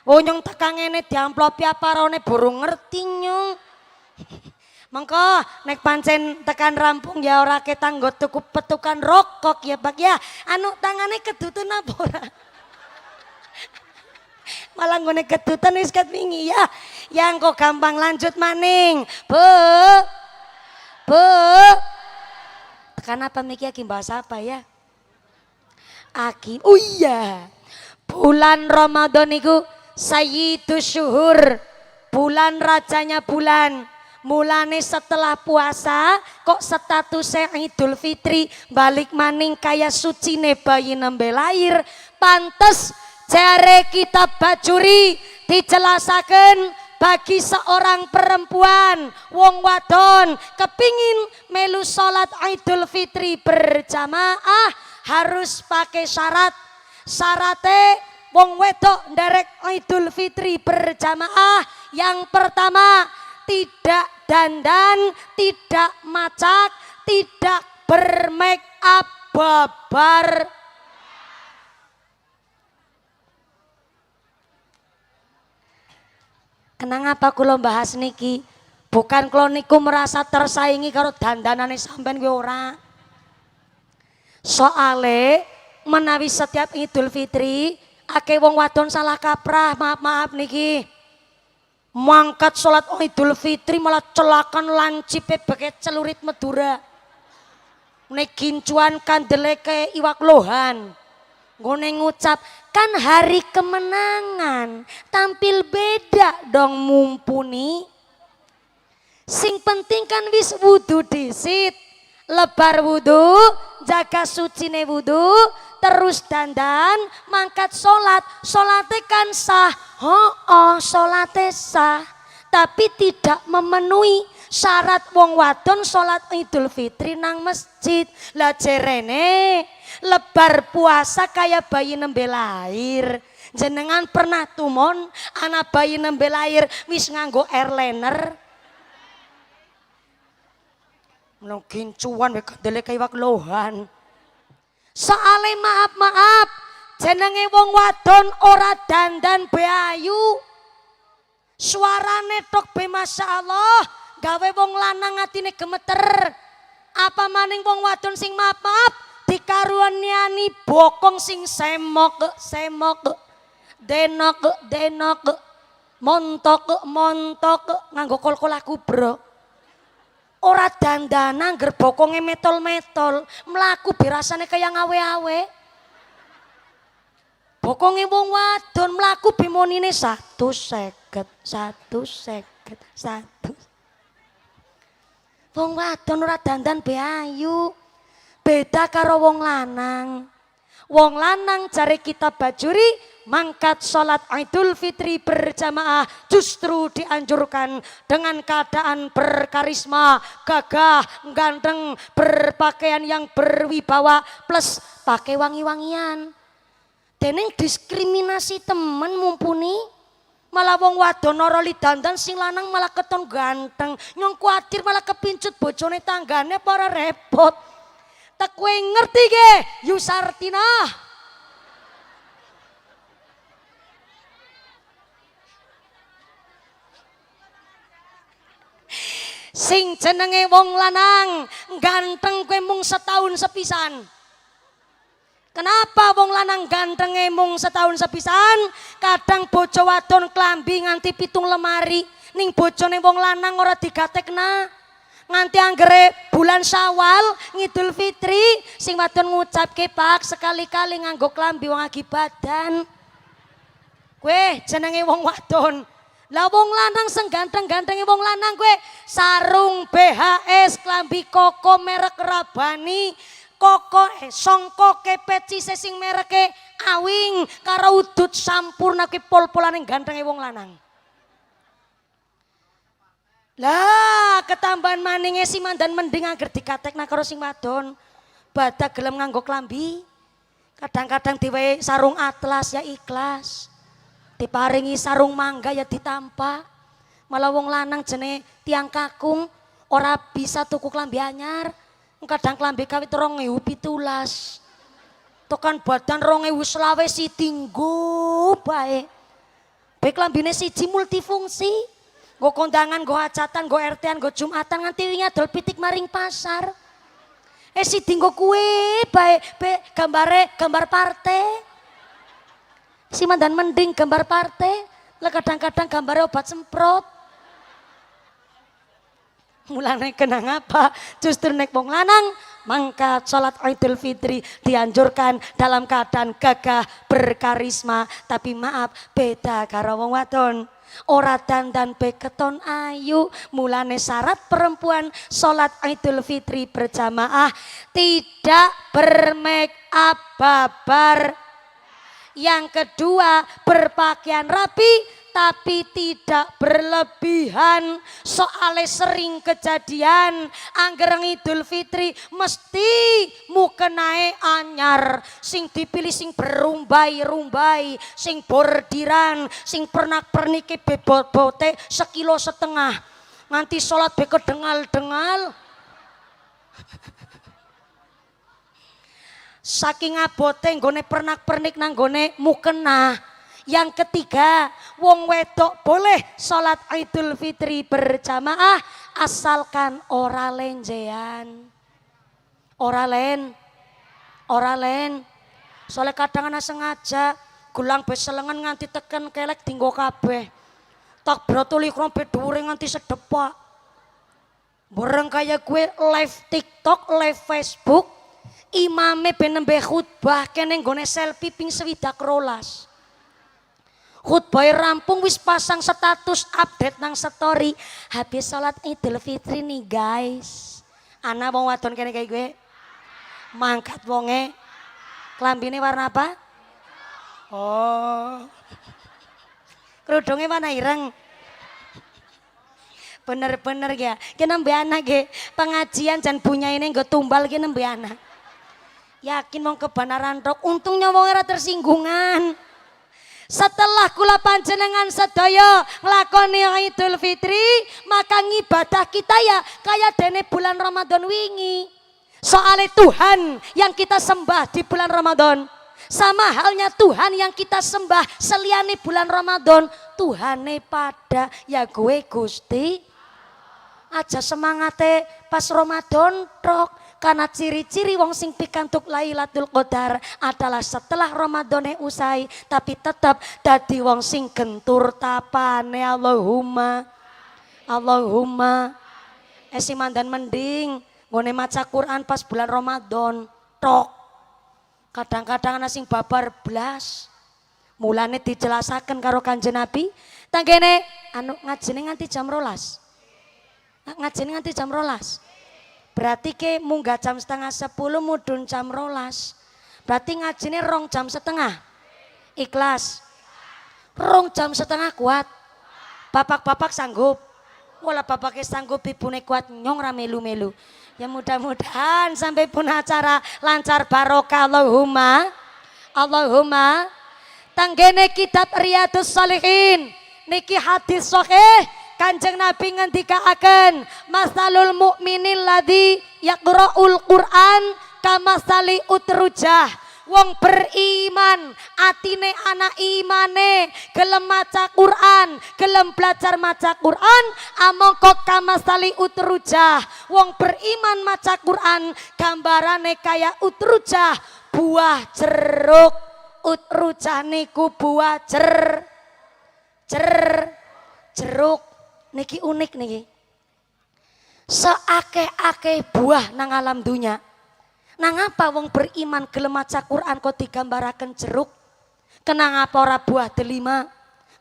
Oh nyong tekan ngene diamplopi apa rone burung ngerti nyong. Mengko nek pancen tekan rampung ya ora ketang nggo tuku petukan rokok ya Pak ya. Anu tangane kedutan apa ora? Malah nggone kedutan wis ket wingi ya. Ya engko gampang lanjut maning. Bu. Tekan apa Miki Aki bahasa apa ya? Aki. Oh iya. Bulan Ramadan itu Sayyidus Syuhur. Bulan rajanya bulan. Mulane setelah puasa kok statusnya Idul Fitri balik maning kaya sucine bayi nembe lahir. Pantes jare kitab Bajuri dijelasaken bagi seorang perempuan wong wadon kepingin melu salat Idul Fitri berjamaah harus pakai syarat. Syaratnya wong wedok nderek Idul Fitri berjamaah yang pertama tidak dandan, tidak macak, tidak bermake up babar. Kenang apa kula bahas niki? Bukan kula niku merasa tersaingi karo dandanane sampean kuwi ora. Soale menawi setiap Idul Fitri akeh wong wadon salah kaprah, maaf niki. Mangkat sholat Idul Fitri malah celakan lancipe beket celurit Madura. Nek gincuan kandele kayak iwak lohan. Ngone ngucap kan hari kemenangan, tampil beda dong mumpuni. Sing penting kan wis wudu disit, lebar wudu, jaga sucine wudu, terus dandan, mangkat sholat, sholatnya kan sah, sholatnya sah, tapi tidak memenuhi syarat wong wadon sholat Idul Fitri nang masjid. Lah jerene lebar puasa kayak bayi nembe lahir. Jenengan pernah tumon anak bayi nembe lahir wis nganggo airliner? Mungkin cuan wek kandele kayak wak lohan. Soale maaf jenenge wong wadon ora dandan be ayu. Suarane tok be masyaallah gawe wong lanang atine gemeter. Apa maning wong wadon sing maaf dikaruaniani bokong sing semok denok montok nganggo kol-kol aku bro. Ora dandanan ngger bokonge metol-metol, mlaku birasane kaya ngawe-awe. Bokonge wong wadon mlaku bimonine 150. Wong wadon ora dandan be ayu. Beda karo wong lanang. Wong lanang jare kitab Bajuri mangkat sholat Idul Fitri berjamaah justru dianjurkan dengan keadaan berkarisma, gagah, ganteng, berpakaian yang berwibawa plus pakai wangi-wangian. Dening diskriminasi temen mumpuni malah wong wadon ora dandan sing lanang malah keton ganteng. Nyong kuatir malah kepincut bojone tanggane para repot. Tak kowe ngerti ge Yusartina? Sing jenenge wong lanang ganteng kowe mung setahun sepisan. Kenapa wong lanang gantenge mung setahun sepisan? Kadang bojo wadon klambi nganti 7 lemari ning bojone wong lanang ora digatekna. Nganti anggere bulan Syawal Idul Fitri sing wadon ngucapke Pak sekali-kali nganggo klambi wong agi badan. Kowe jenenge wong wadon. Lah wong lanang sing ganteng-gantenge wong lanang kowe sarung BHS klambi koko merek Rabani, koko songko kepeci sing mereke Awing karo udut sampurna kuwi pol-polane gantenge wong lanang. Lah ketambahan maninge si mandan mending angger dikatekna karo sing wadon. Badak gelem nganggo klambi. Kadang-kadang diwehi sarung atlas ya ikhlas. Diparingi sarung mangga ya ditampa. Malah wong lanang jene tiang kakung ora bisa tuku klambi anyar. Kadang klambi kawit 2017. Tekan badan 2020 si tinggu bae. Bae klambine siji multifungsi. Go kondangan, go hajatan, go RT-an, go Jumatan nganti wingi adol pitik maring pasar. Si tinggo kue bae gambar partai. Si mandan mending gambar partai, lah kadang-kadang gambar obat semprot. Mulane kenang apa? Justru nek wong lanang Maka sholat Idul Fitri dianjurkan dalam keadaan gagah berkarisma. Tapi maaf, beda karo wong wadon. Ora dandan beketon ayu. Mulane syarat perempuan sholat Idul Fitri berjamaah tidak bermake up babar. Yang kedua, berpakaian rapi tapi tidak berlebihan. Soalnya sering kejadian angger Idul Fitri mesti mukenae anyar, sing dipilih sing berumbai-rumbai, sing bordiran, sing pernak-pernike bebot-bote 1,5 kilo. Nganti sholat be kedengal-dengal. Saking abote nggone pernak-pernik nang nggone mukena. Yang ketiga, wong wedok boleh sholat Idul Fitri berjamaah asalkan ora lenjean. Ora len. Soalnya kadang ana sengaja gulang beselengan nganti teken kelek dinggo kabeh. Tak brotoli krompe dhuwure nganti sedepak. Bareng kaya gue live TikTok, live Facebook, imame ben nembe khutbah kene nggone selfie ping 12. Khutbah rampung wis pasang status update nang story. Habis sholat Idul Fitri nih guys. Ana wong wadon kene kayak gue. Mangkat wonge. Klambine warna apa? Oh. Kerudungnya warna ireng. Bener-bener ya. Kena nembe anak ge. Pengajian jan bunyaine nggo tumbal ki nembe anak. Yakin wong kebenaran rok. Untungnya wong ora tersinggungan. Setelah kula panjenengan sedaya nglakoni Idul Fitri, maka ngibadah kita ya kaya dene bulan Ramadan wingi. Soalnya Tuhan yang kita sembah di bulan Ramadan sama halnya Tuhan yang kita sembah seliane bulan Ramadan. Tuhane pada ya gue Gusti. Aja semangate pas Ramadan tok. Karena ciri-ciri wong sing pikantuk Lailatul Qadar adalah setelah Ramadane usai tapi tetap dadi wong sing gentur tapane. Allahumma esi mandan mending ngone maca Quran pas bulan Ramadan tok. Kadang-kadang ana sing babar blas. Mulane dijelasaken karo Kanjeng Nabi, tanggene anu ngajine nganti jam 12. Ngajine nganti jam 12. Berarti ke munggah jam 9:30 mudun jam 12. Berarti ngajine 2 jam setengah. Ikhlas. 2 jam setengah kuat. Bapak-bapak sanggup. Wala bapaknya sanggup, ibune kuat nyong ra melu-melu. Ya mudah-mudahan sampai pun acara lancar barokah. Allahumma. Tanggene kitab Riyadhus Shalihin niki hadis sahih. Kanjeng Nabi ngendikaaken masalul mukminil ladzi yaqra'ul Qur'an kamasali utrujah. Wong beriman atine anak imane gelem maca Quran, gelem belajar maca Quran amangka kamasali utrujah. Wong beriman maca Quran gambarane kaya utrujah, buah jeruk. Utrujah niku buah jeruk. Niki unik niki. Seakeh-akeh buah nang alam dunya. Nang apa wong beriman gelem maca Quran kok digambaraken jeruk? Kenang apa ora buah delima?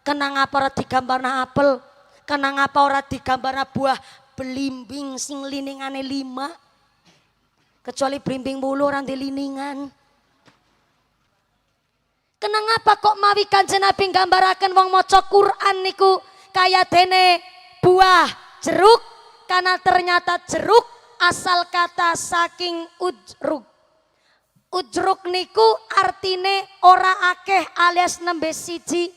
Kenang apa ora digambarna apel? Kenang apa ora digambarna buah belimbing sing liningane 5? Kecuali belimbing mulu ora liningan. Kenang apa kok mawi Kanjeng Nabi gambaraken wong maca Quran niku kaya dene buah jeruk, karena ternyata jeruk asal kata saking ujruk. Ujruk niku artine ora akeh alias nembe siji.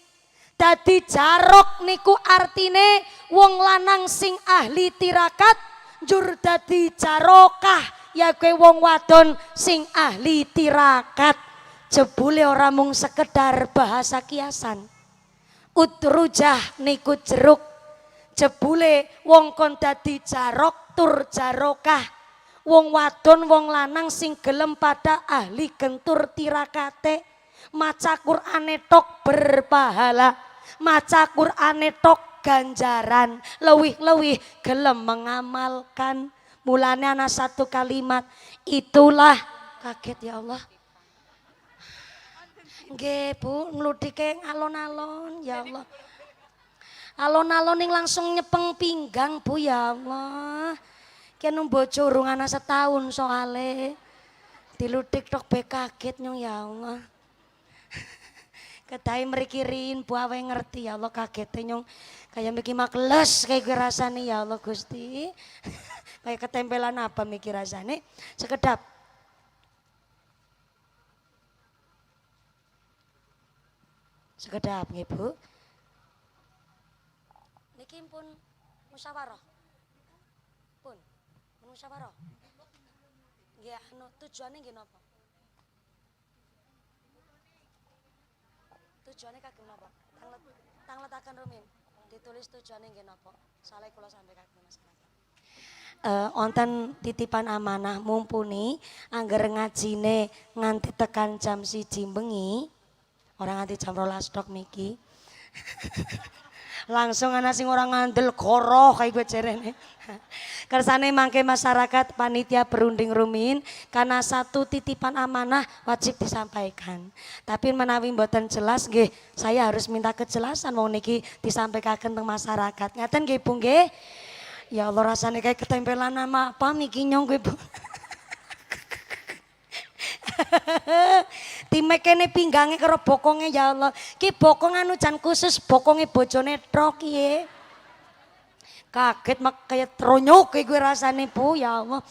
Dadi jarok niku artine wong lanang sing ahli tirakat, njur dadi jarokah ya kowe wong wadon sing ahli tirakat. Jebule ora mung sekedar bahasa kiasan. Utrujah niku jeruk. Jebule wong kon dadi jarok tur jarokah. Wong wadon wong lanang sing gelem pada ahli gentur tirakate. Maca Qur'ane tok berpahala. Maca Qur'ane tok ganjaran. Lewih-lewih gelem mengamalkan. Mulanya ana satu kalimat, itulah kaget ya Allah. Nggih Bu, ngludike alon-alon ya Allah. Alon-alon yang langsung nyepeng pinggang Bu ya Allah. Kene bojo urung ana setahun soale. Diludik tok be kaget nyong ya Allah. Kedai merikirin Bu awe ngerti ya Allah kaget nyong. Kayak mikir makles kayak gue rasane ya Allah Gusti. Kayak ketempelan apa mikir rasane. Sekedap. Sekedap nggih Bu. Niki pun musyawarah. Pun musyawarah. Nggih anu tujuane nggih napa? Tujuane kagem napa? Tangletaken rumin. Ditulis tujuane nggih napa? Saleh kula sampe kagem masyarakat. Onten titipan amanah mumpuni angger ngajine nganti tekan jam 1 bengi. Orang nganti jam 12 tok miki. Langsung ana sing ora ngandel goroh kayak gue cerene. Kersane mangke masyarakat panitia berunding rumin karena satu titipan amanah wajib disampaikan. Tapi menawi mboten jelas nggih, saya harus minta kejelasan wong niki disampaikan teng masyarakat. Ngaten nggih Bu nggih. Ya Allah rasane kayak ketempelan nama apa miki nyong gue Bu. Timek kene pinggange karo bokonge ya Allah. Ki bokong anu jan khusus bokonge bojone trok kiye. Kaget mak kayak tronyok kayak gue rasane Bu ya Allah.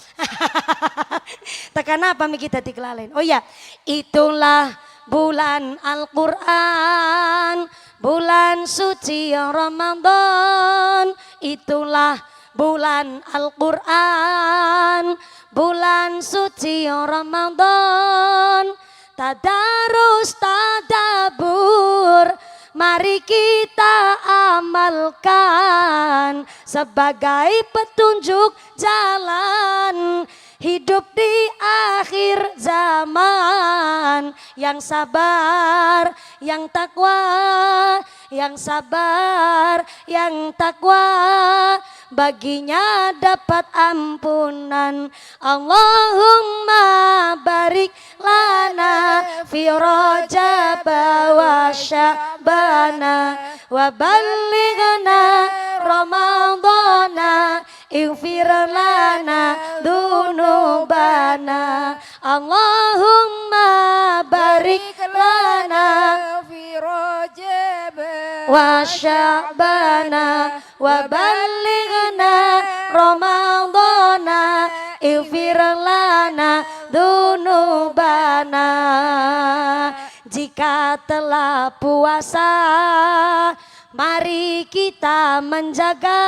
Tekan apa miki dadi kelalen. Oh ya, itulah bulan Al-Qur'an, bulan suci Ramadan. Itulah bulan Al-Qur'an, bulan suci Ramadan. Tadarus tadabur, mari kita amalkan sebagai petunjuk jalan hidup di akhir zaman. Yang sabar, yang takwa, yang sabar, yang takwa, baginya dapat ampunan. Allahumma barik lana fi Rajab wa Sya'bana wa ballighna Ramadana ighfir lana dzunubana. Allahumma barik lana
fi Rajab
wa Sya'bana wa ballighna Ramadana ighfir lana dzunubana. Jika telah puasa, mari kita menjaga.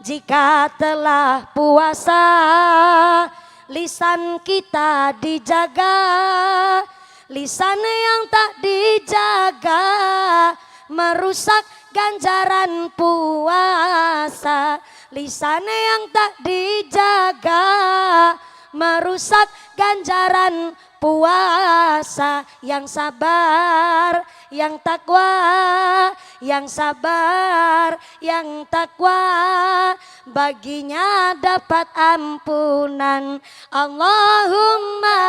Jika telah puasa, lisan kita dijaga. Lisan yang tak dijaga merusak ganjaran puasa. Lisan yang tak dijaga merusak ganjaran puasa. Yang sabar, yang takwa, yang sabar, yang takwa, baginya dapat ampunan. Allahumma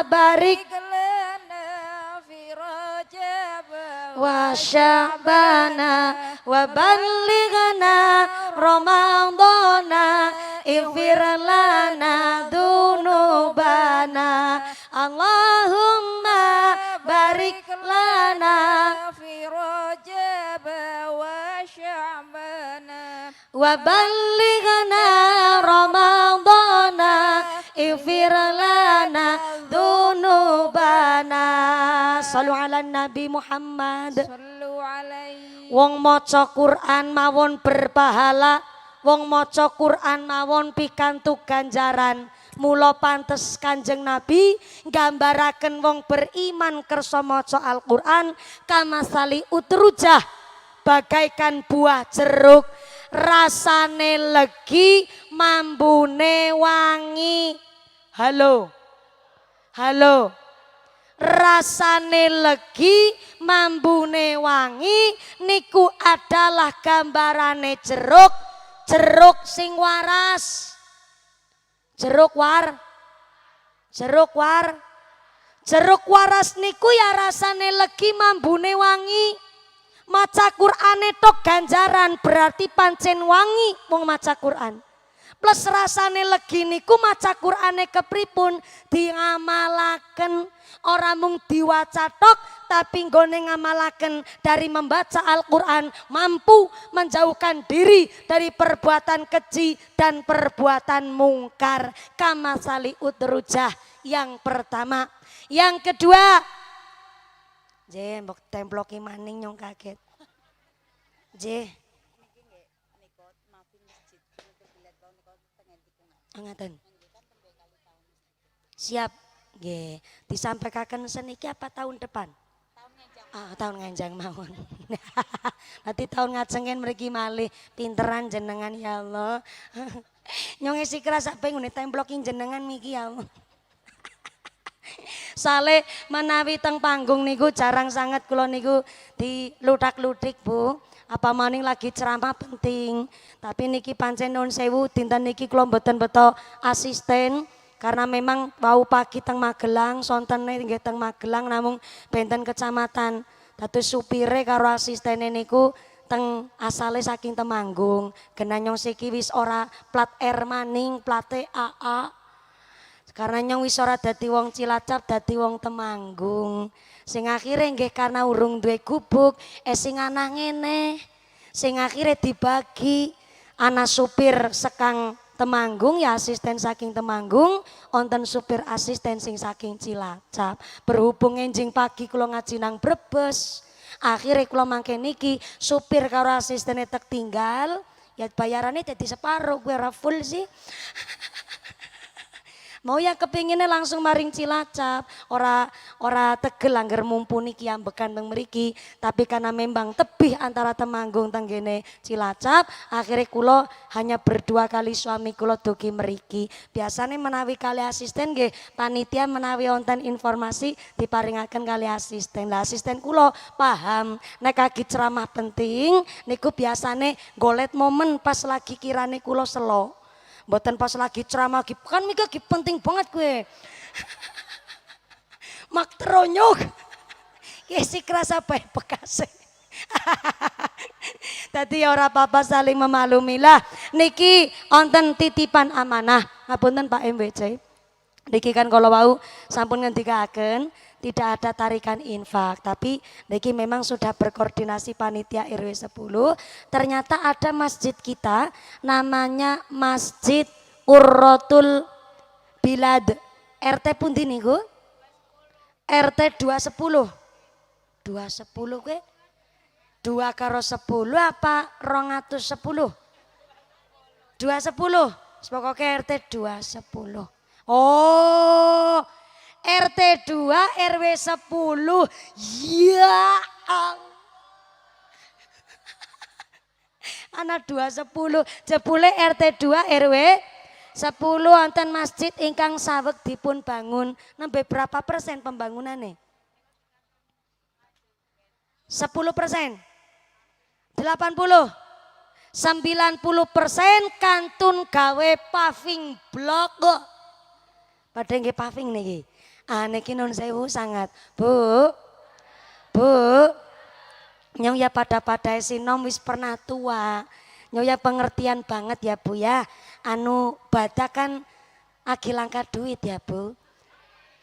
barik
lana fi Rajab
wa Sya'bana wa ballighna Ramadana ighfir lana dzunubana. Allahumma barik lana
fi Rajab wa Sya'bana
wa ballighna Ramadana ighfir lana dzunubana. Shallu ala Nabi Muhammad.
sallu alaihi.
Wong maca Quran mawon berpahala, wong maca Quran mawon pikantuk ganjaran. Mula pantes Kanjeng Nabi nggambaraken wong beriman kersa maca Al-Qur'an kamasali utrujah, bagaikan buah jeruk, rasane legi, mambune wangi. Halo. Halo. Rasane legi, mambune wangi, niku adalah gambarane jeruk, jeruk sing waras. Jeruk war. Jeruk war. Jeruk waras niku ya rasane legi mambune wangi. Maca Qur'ane tok ganjaran berarti pancen wangi wong maca Qur'an. Plus rasane legi niku maca Qur'ane kepripun diamalaken. Ora mung diwaca tok tapi nggone ngamalaken dari membaca Al-Qur'an mampu menjauhkan diri dari perbuatan keji dan perbuatan mungkar. Kama sali utrujah yang pertama. Yang kedua, J mbok temploki maning nyong kaget. J. Ngaten. Siap. Nggih, disampaikan seniki apa tahun depan? Tahun nganjang mawon. Nanti tahun ngajengen mriki malih pinteran jenengan ya Allah. Nyong isi kerasa pengen temploking jenengan miki ya Allah. Sale menawi teng panggung niku jarang sangat kula niku diludak-ludik Bu. Apa maning lagi ceramah penting. Tapi niki pancen nuwun sewu dinten niki kula mboten beto asisten karena memang wau pagi teng Magelang, sontene nggih teng Magelang namung benten kecamatan. Dados supire karo asistene niku teng asale saking Temanggung. Genanyong siki wis ora plat R maning, plate AA. Karena nyong wis ora dadi wong Cilacap, dadi wong Temanggung. Sing akhire nggih karena urung duwe gubuk, sing anah ngene. Sing akhire dibagi ana supir sekang Temanggung ya asisten saking Temanggung, wonten supir asisten sing saking Cilacap. Berhubung enjing pagi kula ngaji nang Brebes. Akhire kula mangke niki supir karo asistene tek tinggal, ya bayarannya jadi separuh, gue ora full sih. Mau yang kepinginnya langsung maring Cilacap, ora tegel angger mumpuni kiambekan teng mriki, tapi karena memang tebih antara Temanggung tenggene Cilacap, akhirnya kulo hanya berdua kali suami kulo dugi mriki. Biasanya menawi kali asisten nggih panitia menawi wonten informasi diparingaken kali asisten. Lah asisten kulo paham nek lagi ceramah penting niku biasane golet momen pas lagi kirane kulo selo. Mboten pas lagi ceramah kan mika penting banget gue. Mak teronyok. Yesi kerasa bae bekase. Tadi ora apa-apa saling memaklumi lah. Niki wonten titipan amanah. Ngapunten Pak MWC. Niki kan kalau wau sampun ngendikaken tidak ada tarikan infak, tapi niki memang sudah berkoordinasi panitia RW 10. Ternyata ada masjid kita namanya Masjid Urrotul Bilad. RT pundi niku? RT 210. 210 ke? 2 karo 10 apa 210? 210. Pokoknya RT 210. Oh, RT 2 RW 10. Ya. Anak 210 jebule RT 2 RW 10 wonten masjid ingkang saweg dipun bangun. Nembe berapa persen pembangunannya? 10%. 80. 90% kantun gawe paving block. Padha nggih paving niki. Niki nun sewu sangat. Bu. Nyong ya pada sinom wis pernah tua. Nyong ya pengertian banget ya Bu ya. Anu badak kan agi langka duit ya Bu.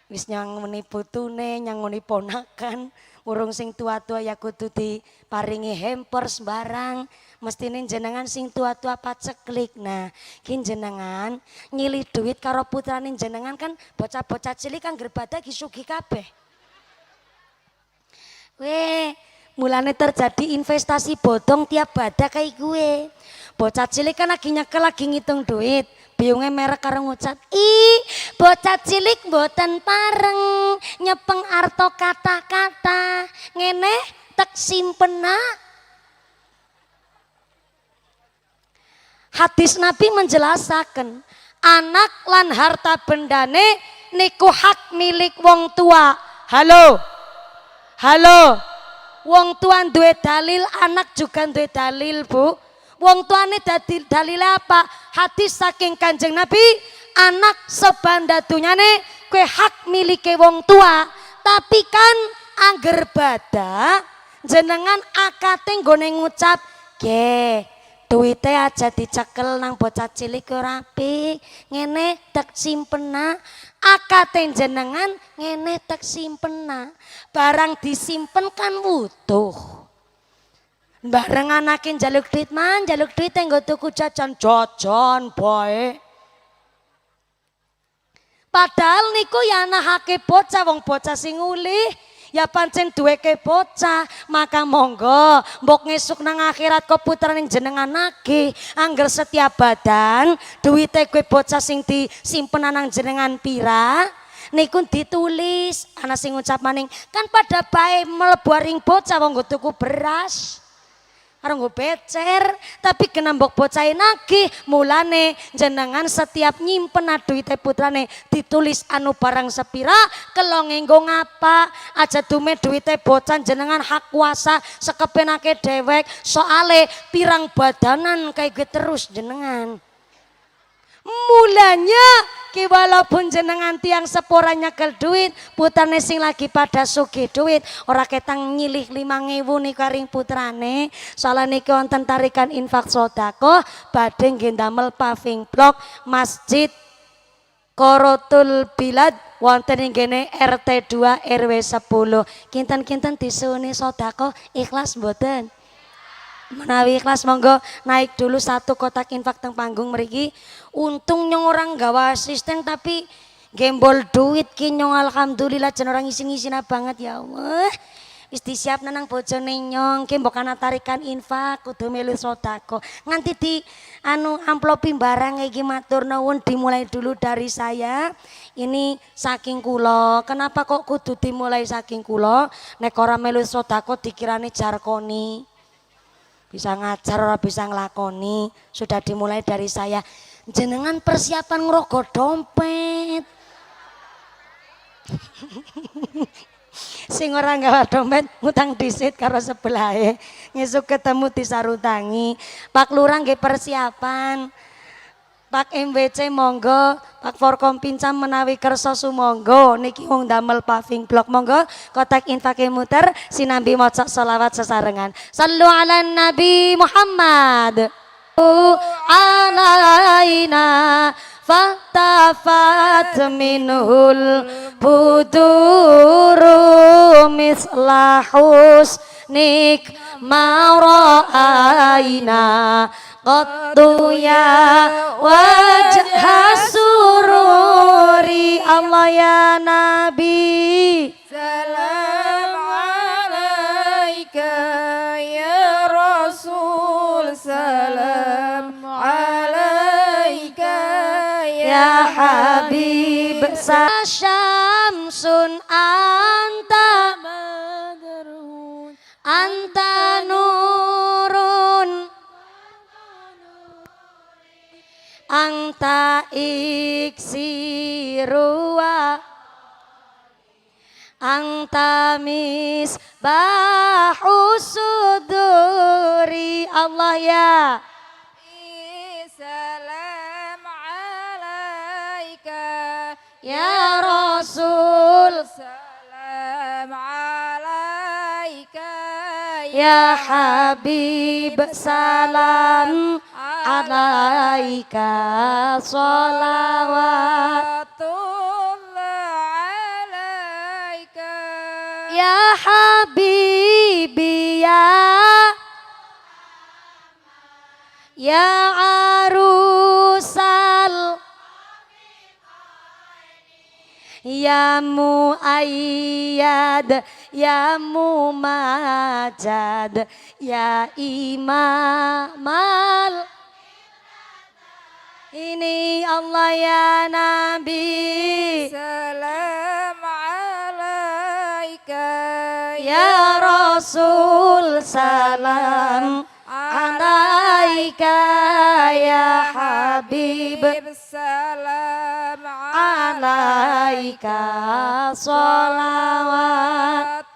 Wis nyang meni putune, nyang meni ponakan. Urung sing tua-tua ya kudu diparingi hampers barang. Mestine jenengan sing tua-tua paceklik. Nah, kin jenengan nyilih duit karo putrane jenengan kan bocah-bocah cilik kan gerbadak sugih kabeh. Weh, mulane terjadi investasi bodong tiap badak kayak gue. Bocah cilik kan lagi nyekel lagi ngitung duit. Biungnya merek karo ngucap, bocah cilik mboten pareng nyepeng arto kata-kata. Ngene tek simpena. Hadis Nabi menjelaskan anak lan harta bendane niku hak milik wong tua. Halo. Wong tua duwe dalil, anak juga duwe dalil Bu. Wong tuane dalil apa? Hadis saking Kanjeng Nabi, anak sebanda dunyane kue hak milike wong tua, tapi kan angger bada jenengan akate nggone ngucap ge duwite aja dicekel nang bocah cilik ora apik ngene tek simpena akate jenengan ngene tek simpena barang disimpen kan wutuh bareng anake njaluk duit man njaluk duit nggo tuku jajan bae padahal niku ya anakake bocah wong bocah sing ulih ya pancen duweke bocah maka monggo mbok ngesuk nang akhirat kok putraning jenengan nagih angger setiap badan duwite kowe bocah sing disimpen nang jenengan pira niku ditulis ana sing ngucap maning kan pada bae mlebu ring bocah wong nggo tuku beras karo nggo becer tapi kena mbok bocahe nagih mulane jenengan setiap nyimpen duite putrane ditulis anu barang sepira kelonge nggo ngapa aja dume duite bocah jenengan hak kuasa sekepenake dewek soale pirang badanan kayak gitu terus jenengan mulanya ki walaupun jenengan tiang sepora nyekel duit putrane sing lagi pada sugih duit ora ketang nyilih 5.000 niku karing putrane soalnya niki wonten tarikan infak sedekah badhe nggih ndamel paving blok masjid Korotul Bilad wonten ing kene RT 2 RW 10 kinten-kinten disuwuni sedekah ikhlas mboten menawi ikhlas monggo naik dulu 1 kotak infak teng panggung mriki untung nyong orang gawa asisten tapi gembol duit ki nyong alhamdulillah jen orang isin-isina banget ya Allah wis disiapna nang bojone nyong ki mbok ana tarikan infak kudu melu sedekah nganti di anu amplopi barang iki matur nuwun dimulai dulu dari saya ini saking kula kenapa kok kudu dimulai saking kula nek ora melu sedekah dikirane jarkoni bisa ngajar ora bisa nglakoni sudah dimulai dari saya jenengan persiapan ngerogoh dompet sing ora nggawa dompet ngutang disit karo sebelahe ngesuk ketemu disarutangi Pak Lurah nggih persiapan Pak MWC monggo, Pak Forkom Pincam menawi kersa sumonggo niki wong damel paving blok monggo kotak infake muter sinambi maca selawat sesarengan. Sallu ala Nabi Muhammad. Alaina fatafat minhul buduru mislahus nik mara'aina qattu ya wajh sururi Allah ya Nabi
salam alaika ya Rasul salam alaika
ya Habib syamsun anta badrun anta nurun anta iksirua anta misbahus suduri Allah ya
salam alaika
ya Rasul
salam alaika
ya Habib salam alaika sholawat
alaika
ya Habibi ya arusal ya muayyad ya mumajad ya imamal ini Allah ya Nabi
salam alaika
ya Rasul salam alaika ya Habib
salam
alaika sholawat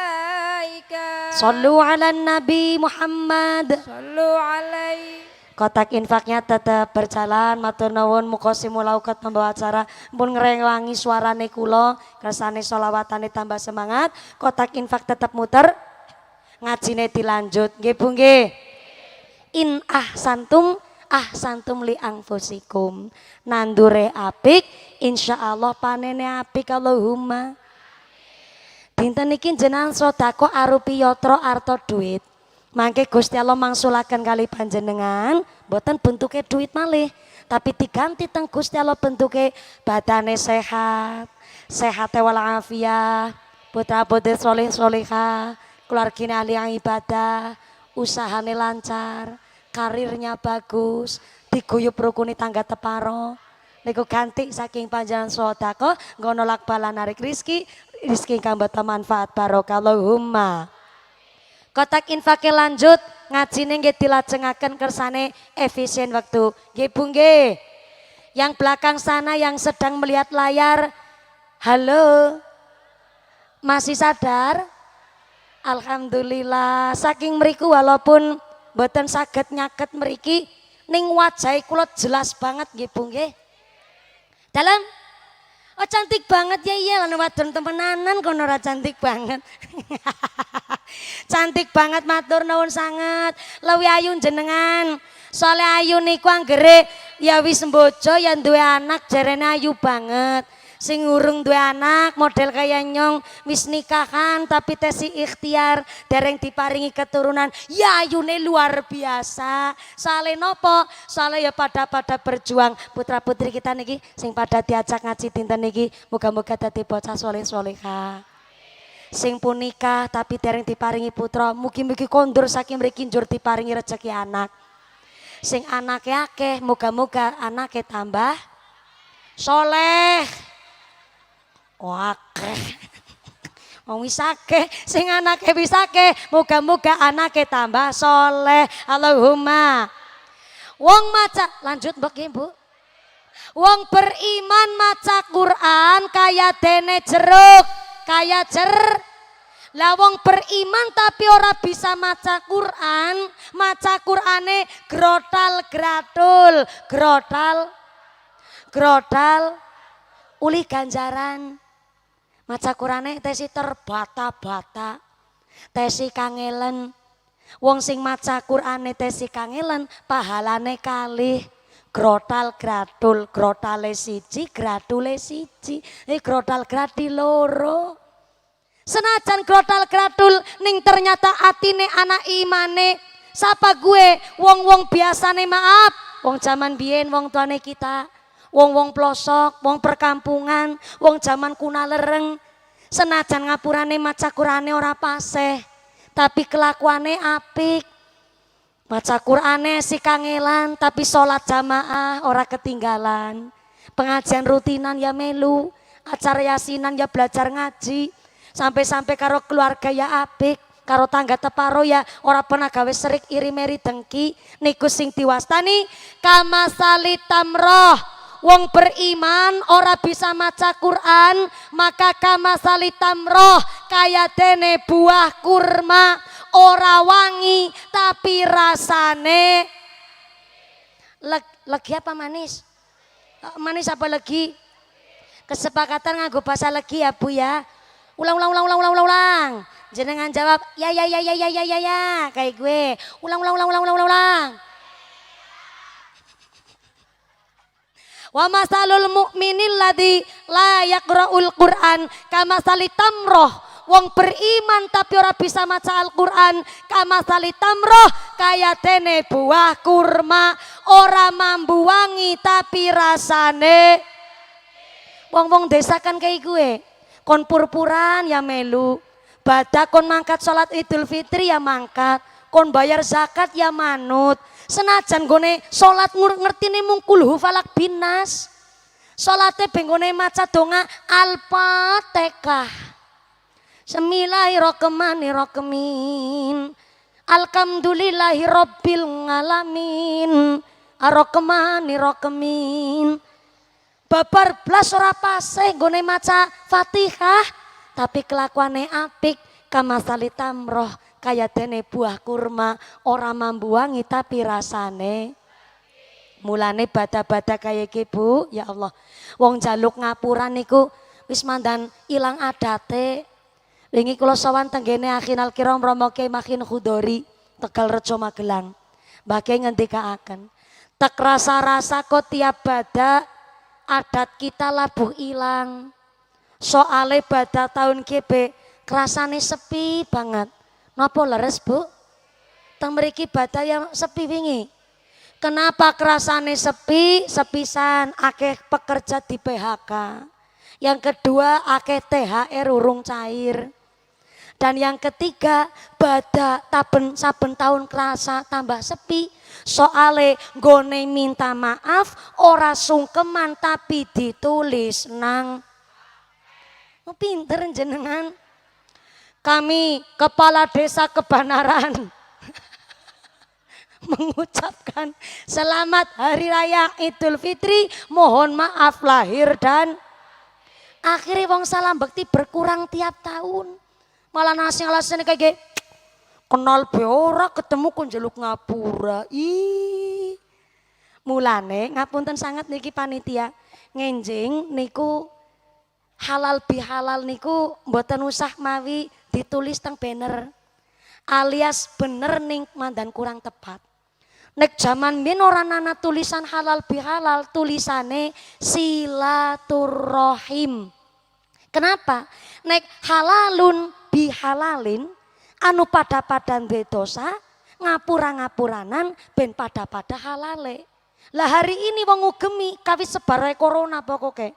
alaika
sallu ala Nabi Muhammad
sallu alaihi
Kotak infaknya tetap berjalan, matur nuwun muga simulauket membawa acara pun ngrewangi suarane kula, kersane sholawatane tambah semangat, kotak infak tetap muter, ngajine dilanjut. Nggih Bu nggih. In ahsantum li anfusikum. Nandure apik, insyaallah panene apik Allahumma. Dinten iki jenengan sedekah arupi yatra arta duit. Mangke Gusti Allah mangsulaken kali panjenengan, boten bentuke duit malih, tapi diganti teng Gusti Allah bentuke badane sehat, sehate walafiat, putra-putri soleh solehah, keluargane ahli yang ibadah, usahane lancar, karirnya bagus, diguyub rukuni tangga teparo. Niku ganti saking panjenengan sedekah, nggo nolak bala narik rizki kang boten manfaat barokah Allahumma. Kotak infake lanjut, ngajine nggih dilajengaken kersane efisien waktu. Nggih Bu nggih. Yang belakang sana yang sedang melihat layar, halo, masih sadar? Alhamdulillah. Saking mriku walaupun mboten saged nyaket mriki, ning wajahe kula jelas banget nggih Bu nggih. Dalam, oh cantik banget ya iya, lan wadon temenanan kono ora cantik banget. Cantik banget matur nuwun sanget. Lewi ayu jenengan. Soale ayu niku anggere ya wis mbojo ya duwe anak jarene ayu banget. Sing urung duwe anak model kaya nyong wis nikahan tapi tesi ikhtiar dereng diparingi keturunan ya ayune luar biasa. Soale nopo? Soale ya pada berjuang putra-putri kita niki sing pada diajak ngaji dinten niki muga-muga dadi bocah soleh-solehah. Sing pun nikah tapi dereng diparingi putra, mugi-mugi kondur saking mriki njur diparingi rezeki anak. Sing anake akeh, muga-muga anake tambah soleh. Akeh. Wong wis akeh, sing anake wis akeh, muga-muga anake tambah soleh. Allahumma. Wong maca, lanjut Mbok nggih Bu. Wong beriman maca Quran kaya dene jeruk. Kayak lah wong beriman tapi ora bisa maca Quran, maca Qurane grotal uli ganjaran. Maca Qurane tesi terbata-bata, tesi kangelen. Wong sing maca Qurane tesi kangelen pahalane kalih. Grotale siji, gratule siji. Grotal grati loro. Senajan grotal gratul ning ternyata atine anak imane. Sapa gue? Wong-wong biasane maaf. Wong zaman biyen, wong tuane kita. Wong-wong pelosok, wong perkampungan, wong zaman kuna lereng. Senajan ngapurane maca Qurane ora paseh. Tapi kelakuane apik. Maca Qur'ane si kangelan tapi sholat jamaah ora ketinggalan. Pengajian rutinan ya melu, acara yasinan ya belajar ngaji. Sampai-sampai karo keluarga ya apik, karo tangga teparo ya ora pernah gawe serik iri meri dengki. Niku sing diwastani kamasali tamroh. Wong beriman ora bisa maca Quran, maka kamasali tamroh kaya dene buah kurma. Ora wangi tapi rasane legi apa manis? Manis apa legi? Kesepakatan nganggo bahasa legi ya Bu ya. Ulang. Jenengan jawab ya kayak gue. Ulang. Wa masalul mu'minil ladzi la yaqra'ul Qur'an kamasali tamroh. Wong beriman tapi ora bisa maca Al-Quran kamasali tamroh kaya dene buah kurma ora mambu wangi tapi rasane. Wong-wong desa kan kayak gue kon purpuran ya melu, badak kon mangkat sholat Idul Fitri ya mangkat, kon bayar zakat ya manut. Senajan gone sholat ngertine mung kulhu falak binas, sholatnya bengone maca donga Al-Fatihah. Bismillahirrahmanirrahim. Alhamdulillahi rabbil ngalamin. Arrahmanirrahim. Babar blas ora paseh nggone maca Fatihah, tapi kelakuane apik kamasali tamroh kaya dene buah kurma ora mambu wangi tapi rasane. mulane bada-bada kaya iki Bu, ya Allah. Wong jaluk ngapura niku wis mandan ilang adate. Wingi kula sowan tenggene Akhinal Kiram Romo Kyai Makin Khudori, Tegal Rejo Magelang. Mbah Kyai ngendikaaken, tek rasa-rasa kok tiap bada adat kita labuh ilang. Soale bada tahun kebe kerasane sepi banget. Napa leres Bu? Teng mriki bada yang sepi wingi. Kenapa kerasane sepi? Sepisan akeh pekerja di PHK. Yang kedua akeh THR urung cair. Dan yang ketiga bada saben tahun kerasa tambah sepi. Soale nggone minta maaf ora sungkeman tapi ditulis nang. Pinter jenengan. Kami kepala desa Kebanaran mengucapkan selamat Hari Raya Idul Fitri, mohon maaf lahir dan akhirnya wong salam bekti berkurang tiap tahun. Malah nasi alasan kayak kenal be ora ketemu kon njaluk ngapura. Ih. Mulane ngapunten sangat niki panitia ngenjing niku halal bihalal niku mboten usah mawi ditulis teng banner alias bener ning mandan kurang tepat. Nek zaman biyen ora ana tulisan halal bihalal, tulisane silaturrohim. Kenapa? Nek halalun bihalalin anu pada-padan duwe dosa, ngapura-ngapuranan ben pada-pada halale. Lah hari ini wong ngugemi kawit sebare corona pokoke.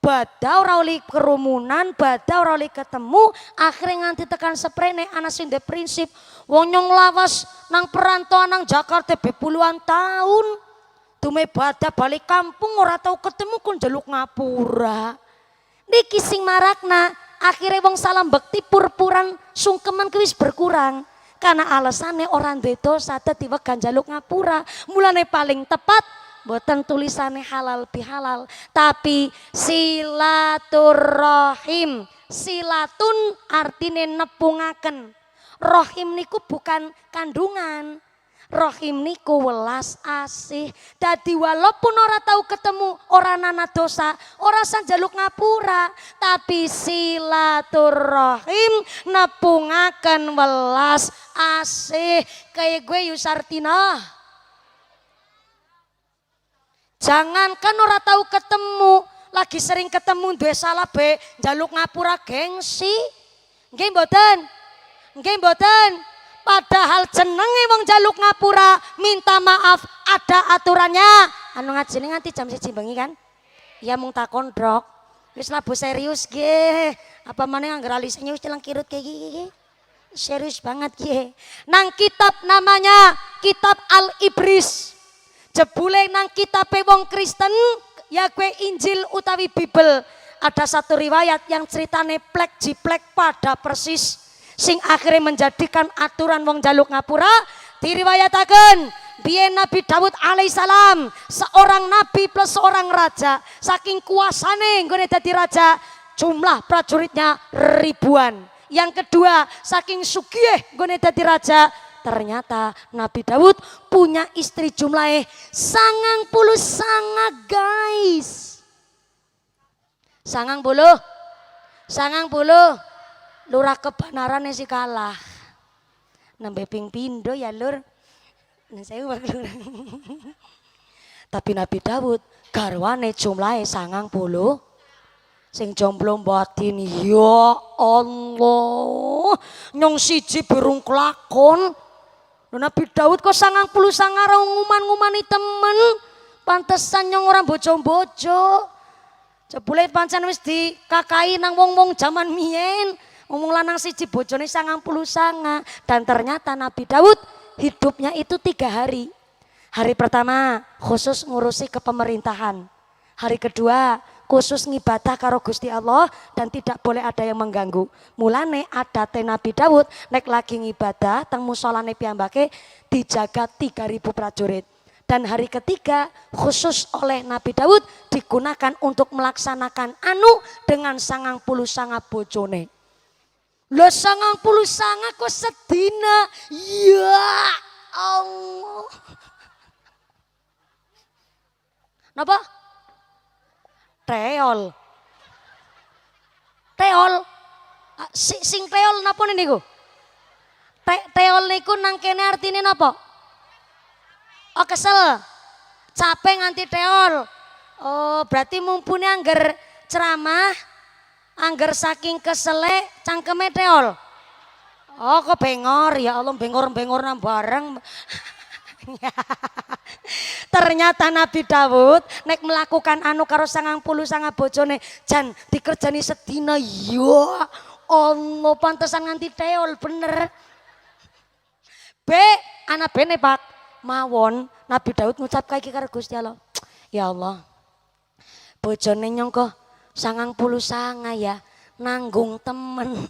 Bada ora oleh kerumunan, bada ora oleh ketemu, akhirnya nganti tekan seprene ana sing ndek prinsip wong nyong lawas nang perantauan nang Jakarta be puluhan tahun. Dume bada balik kampung ora tau ketemu kon njaluk ngapura. Niki sing marakna, akhirnya wong salam bekti purpuran sungkeman kuwi berkurang. Karena alasannya orang duwe dosa dadi wegan njaluk ngapura. Mulane paling tepat boten tulisannya halal bihalal, tapi silaturrohim. Silatun artine nepungaken. Rohim niku bukan kandungan. Rohim niku welas asih. Dadi walaupun ora tahu ketemu, ora nana dosa, ora usah njaluk ngapura, tapi silaturrohim nepungaken welas asih. Kayak gue Yusartina. Jangankan ora tahu ketemu, lagi sering ketemu duwe salah be njaluk ngapura gengsi. Nggih mboten? Nggih mboten? Padahal jenenge wong njaluk ngapura minta maaf ada aturannya. Anu ngajine nganti jam 1 bengi kan? Ya mung takon drok. Wis labu serius nggih. Apa maneh anggar alisnya wis telang kirut kayak gini. Serius banget nggih. Nang kitab namanya Kitab Al-Ibris. Jebule nang kitabe wong Kristen ya kue Injil utawi Bible ada satu riwayat yang ceritane plek jiplek pada persis sing akhirnya menjadikan aturan wong jaluk ngapura. Diriwayataken biyen Nabi Daud alaihissalam seorang nabi plus seorang raja, saking kuasane nggone dadi raja jumlah prajuritnya ribuan. Yang kedua saking sugih nggone dadi raja, ternyata Nabi Daud punya istri jumlahnya 90 guys. 90 lurah Kebanaran si kalah. Nembe ping pindo ya lur. Nah saya tapi Nabi Daud garwane jumlahnya 90. Sing jomblo batin ya Allah. Nyong siji burung kelakon. Nabi Daud kok 90 nguman-ngumani temen. Pantesan nyong orang bojo-bojo. Jebule pancen wis dikakai nang wong-wong jaman mien. Ngomong lanang siji bojone 90. Dan ternyata Nabi Daud hidupnya itu 3 hari. Hari pertama khusus ngurusi kepemerintahan. Hari kedua khusus ngibadah karo Gusti Allah dan tidak boleh ada yang mengganggu. Mulane adate Nabi Daud nek lagi ngibadah teng musolane piyambake dijaga 3.000 prajurit. Dan hari ketiga khusus oleh Nabi Daud digunakan untuk melaksanakan anu dengan 90 bojone. Lho 90 kok sedina. Ya Allah. Napa? Teol. Teol. Sing teol napa niku? Teol niku nang kene artine napa? Oh kesel. Capek nganti teol. Oh berarti mumpuni angger ceramah, angger saking kesele cangkeme teol. Oh kok bengor ya Allah, bengor nang bareng. Ternyata Nabi Dawud nek melakukan anu karo 90 bojone jan dikerjani sedina yo Allah pantesan nganti teol bener. Anak bene Pak mawon Nabi Daud ngucap kayak karo Gusti Allah. Ya Allah. Bojone nyongko 90 ya nanggung temen.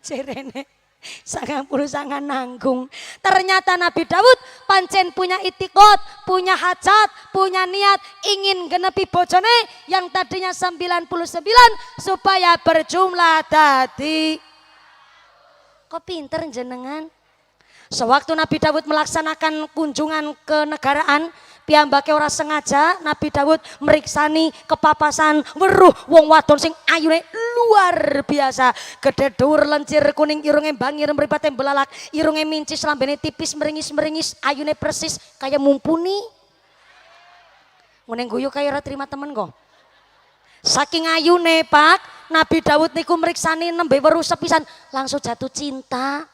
Cerene 90 nanggung. Ternyata Nabi Daud pancen punya itikad, punya hajat, punya niat ingin genepi bojone yang tadinya 99 supaya berjumlah tadi. Kok pinter jenengan? Sewaktu Nabi Daud melaksanakan kunjungan ke negaraan, piyambake ora sengaja Nabi Daud meriksani kepapasan weruh wong wadon sing ayune luar biasa. Gede dhuwur lencir kuning irunge bangir mripate belalak, irunge mincis lambene tipis meringis-meringis, ayune persis kaya mumpuni. Ngene guyu kaya ora terima temen kok. Saking ayune Pak, Nabi Daud niku meriksani nembe weruh sepisan langsung jatuh cinta.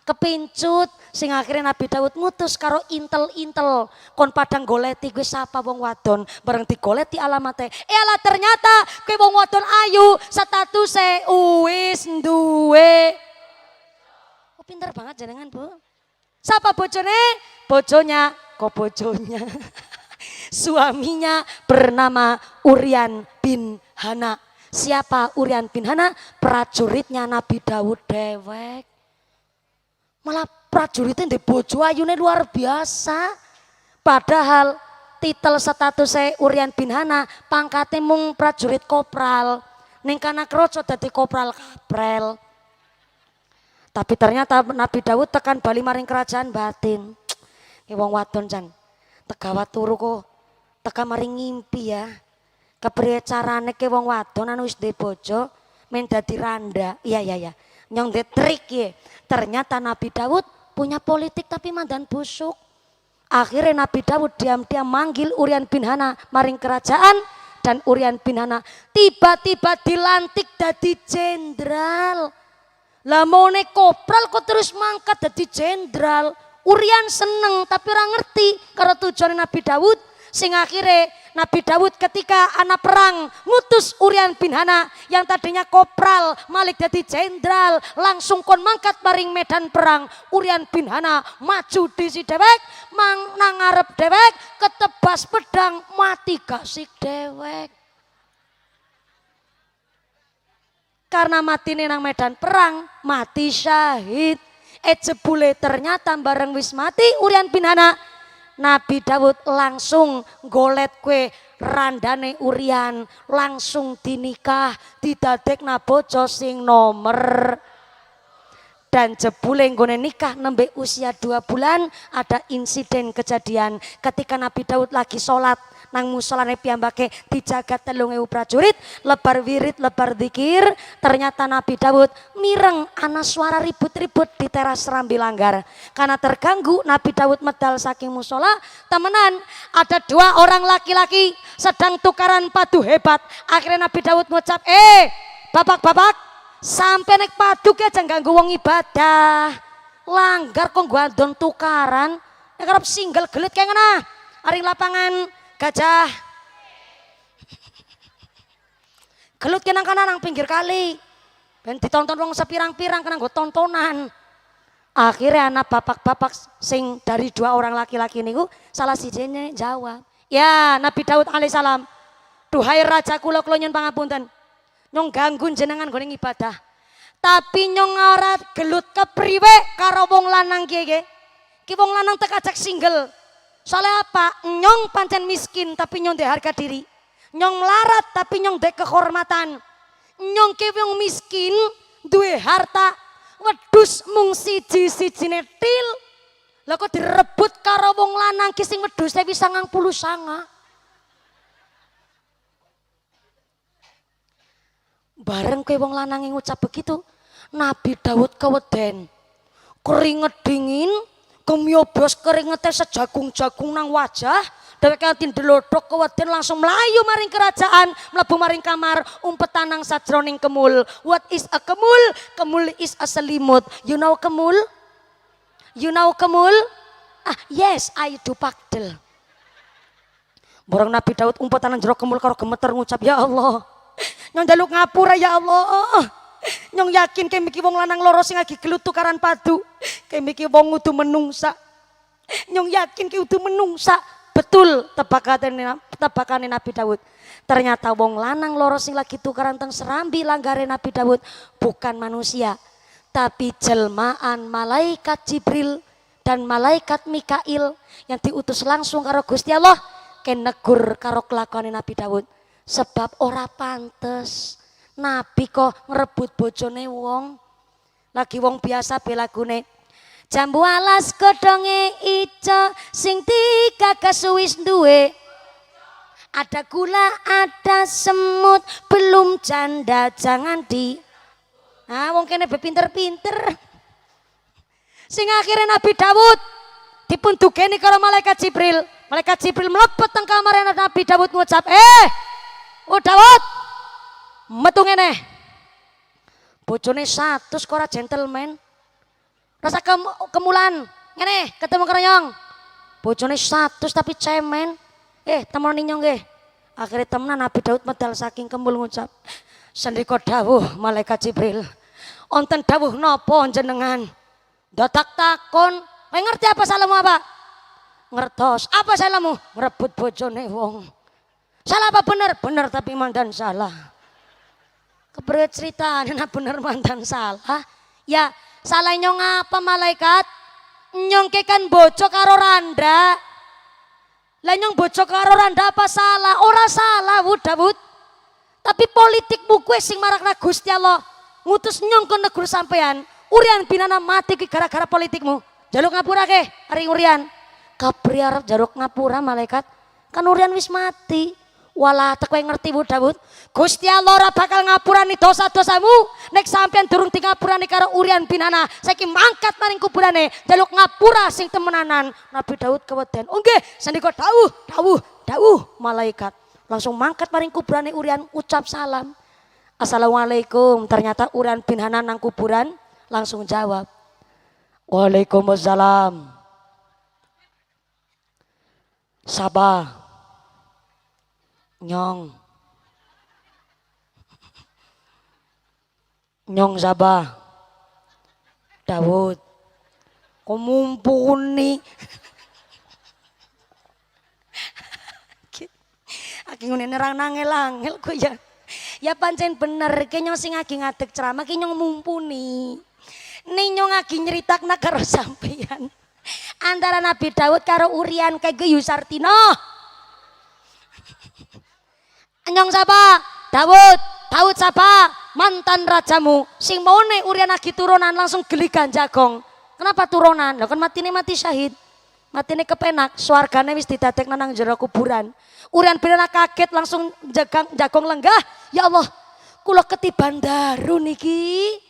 Kepincut sing akhirnya Nabi Daud ngutus karo intel kon padang goleti gue sapa wong wadon bareng digoleti alamate ala ternyata gue wong wadon ayu statuse wis duwe. Oh pinter banget jenengan Bu. Sapa bojone? Bojonya suaminya bernama Uryan bin Hana. Siapa Uryan bin Hana? Prajuritnya Nabi Daud dewek. Malah prajuritnya di bojo ayune luar biasa. Padahal titel statusnya Uryan bin Hana pangkatnya mung prajurit kopral. Ning kana kroco dadi kopral kaprel. Tapi ternyata Nabi Daud tekan bali maring kerajaan batin. Wong wadon jan tegawat turu kok teka maring ngimpi ya. Kepriye carane ke wong wadon anu wis duwe bojo men dadi randa. Iya. Nyong de trik ya. Ternyata Nabi Daud punya politik tapi mandan busuk. Akhirnya Nabi Daud diam-diam manggil Uryan bin Hana maring kerajaan dan Uryan bin Hana tiba-tiba dilantik dadi jenderal. Lah mone kopral kok terus mangkat dadi jenderal. Uryan seneng tapi ora ngerti karo tujuan Nabi Daud sing akhirnya Nabi Daud ketika anak perang ngutus Uryan bin Hana yang tadinya kopral malik jadi jenderal langsung kon mangkat maring medan perang. Uryan bin Hana maju di si dewek nang ngarep dewek ketebas pedang mati gasik dewek. Karena mati nang medan perang mati syahid. Jebule ternyata bareng wis mati Uryan bin Hana Nabi Daud langsung golet kue randane Uryan langsung dinikah didadekna bojo sing nomer. Dan jebule nggone nikah nembe usia 2 bulan ada insiden kejadian ketika Nabi Daud lagi sholat nang musolane piyambake dijaga 3.000 prajurit lebar wirid lebar dzikir. Ternyata Nabi Daud mireng ana suara ribut-ribut di teras Serambi Langgar. Karena terganggu Nabi Daud medal saking musola temenan ada 2 orang laki-laki sedang tukaran padu hebat. Akhirnya Nabi Daud ngucap bapak sampai nek padu aja ganggu wong ibadah. Langgar kok gandon tukaran. Nek arep single gelit kayak ngana. Aring lapangan gajah. Gelut kenang kana nang pinggir kali. Ben ditonton wong sepirang-pirang kena nggo tontonan. Akhirnya anak bapak-bapak sing dari 2 orang laki-laki niku salah sijine jawab. Ya Nabi Daud alaihissalam. Duhai raja kula nyuwun pangapunten. Nyong ganggu jenengan goreng ibadah. Tapi nyong ora gelut kepriwe karo wong lanang ki. Ki wong lanang tek ajak single. Soalnya apa? Nyong pancen miskin tapi nyong ndek harga diri. Nyong melarat tapi nyong ndek kehormatan. Nyong ki wong miskin duwe harta wedhus mung siji-sijine til. Lah kok direbut karo wong lanang lanang ki sing wedhuse wis 99. Bareng kowe wong lanang ngucap begitu, Nabi Daud keweden. Keringet dingin, kemiobos keringete sejagung-jagung nang wajah. Dheweke ati ndelodhok keweden langsung melayu maring kerajaan, mlebu maring kamar, umpetan nang sajroning kemul. What is a kemul? Kemul is a selimut. You know kemul? You know kemul? Ah, yes, I do pakdel. Borong Nabi Daud umpetan nang jero kemul karo gemeter ngucap, ya Allah. Nyong njaluk ngapura ya Allah. Nyong yakin kaya miki wong lanang loro sing lagi gelut tukaran padu. Kaya miki wong udu menungsa. Nyong yakin kaya udu menungsa. Betul tebakane Nabi Daud. Ternyata wong lanang loro sing lagi tukaran teng serambi langgare Nabi Daud bukan manusia, tapi jelmaan malaikat Jibril dan malaikat Mikail yang diutus langsung karo Gusti Allah ken negur karo kelakuane Nabi Daud. Sebab ora pantes Nabi kok ngerebut bojone wong. Lagi wong biasa belagune. Jambu alas godhonge ijo sing digagas wis duwe. Ada gula, ada semut, belum janda jangan di. Nah, wong kene be pinter-pinter. Sing akhirnya Nabi Daud dipun dugeni karo malaikat Jibril. Malaikat Jibril mlebet teng kamare Nabi Daud ngucap, "Oh Daud, metu ngene. Bojone 100 kok ora gentleman. Rasa kemulan, ngene ketemu karo nyong. Bojone 100 tapi cemen. Temoni nyong nggih." Akhirnya temenan Nabi Daud medal saking kemul ngucap, "Sendika dawuh malaikat Jibril. Onten dawuh napa jenengan?" Dadak takon, "Kowe ngerti apa salahmu apa?" "Ngertos." "Apa salahmu?" "Merebut bojone wong." "Salah apa bener?" "Bener tapi mandan salah." Kepriye ceritane nak bener mandan salah? Ya salah nyong apa malaikat? Nyong kan bojo karo randa. Lah nyong bojo karo randa apa salah? Ora salah Daud. Tapi politikmu kuwi sing marakna Gusti Allah ngutus nyong ke negeri sampean. Urian binana mati ki gara-gara politikmu. Jaluk ngapura ke ari Urian. Kepriye arep jaluk ngapura malaikat? Kan Urian wis mati. Walah tak kowe ngerti Daud. Gusti Allah ora bakal ngapurani dosa-dosamu nek sampean durung ngapurani karo Urian binana. Saiki mangkat maring kuburane jaluk ngapura sing temenanan. Nabi Daud keweden. "Oh nggih, sandika dawuh malaikat." Langsung mangkat maring kuburane Urian ucap salam. "Assalamualaikum." Ternyata Urian binana nang kuburan langsung jawab, "Waalaikumsalam." "Sabah Nyong Sabah Daud kok mumpuni." Aki ngene nerang nangel-angel kok ya. Ya pancen bener ke nyong sing agi ngadeg ceramah ki nyong mumpuni. Ning nyong agi nyeritakna karo sampeyan. Antara Nabi Daud karo Urian kayak Geyu Sartino. Nyong sapa? Daud sapa? Mantan rajamu. Sing maune Urian lagi turunan langsung geli ganjagong. Kenapa turunan? Lah kan matine mati syahid. Matine kepenak, swargane wis didadekna nang jero kuburan. Urian binana kaget langsung jagong lenggah. Ya Allah, kula ketiban daru niki.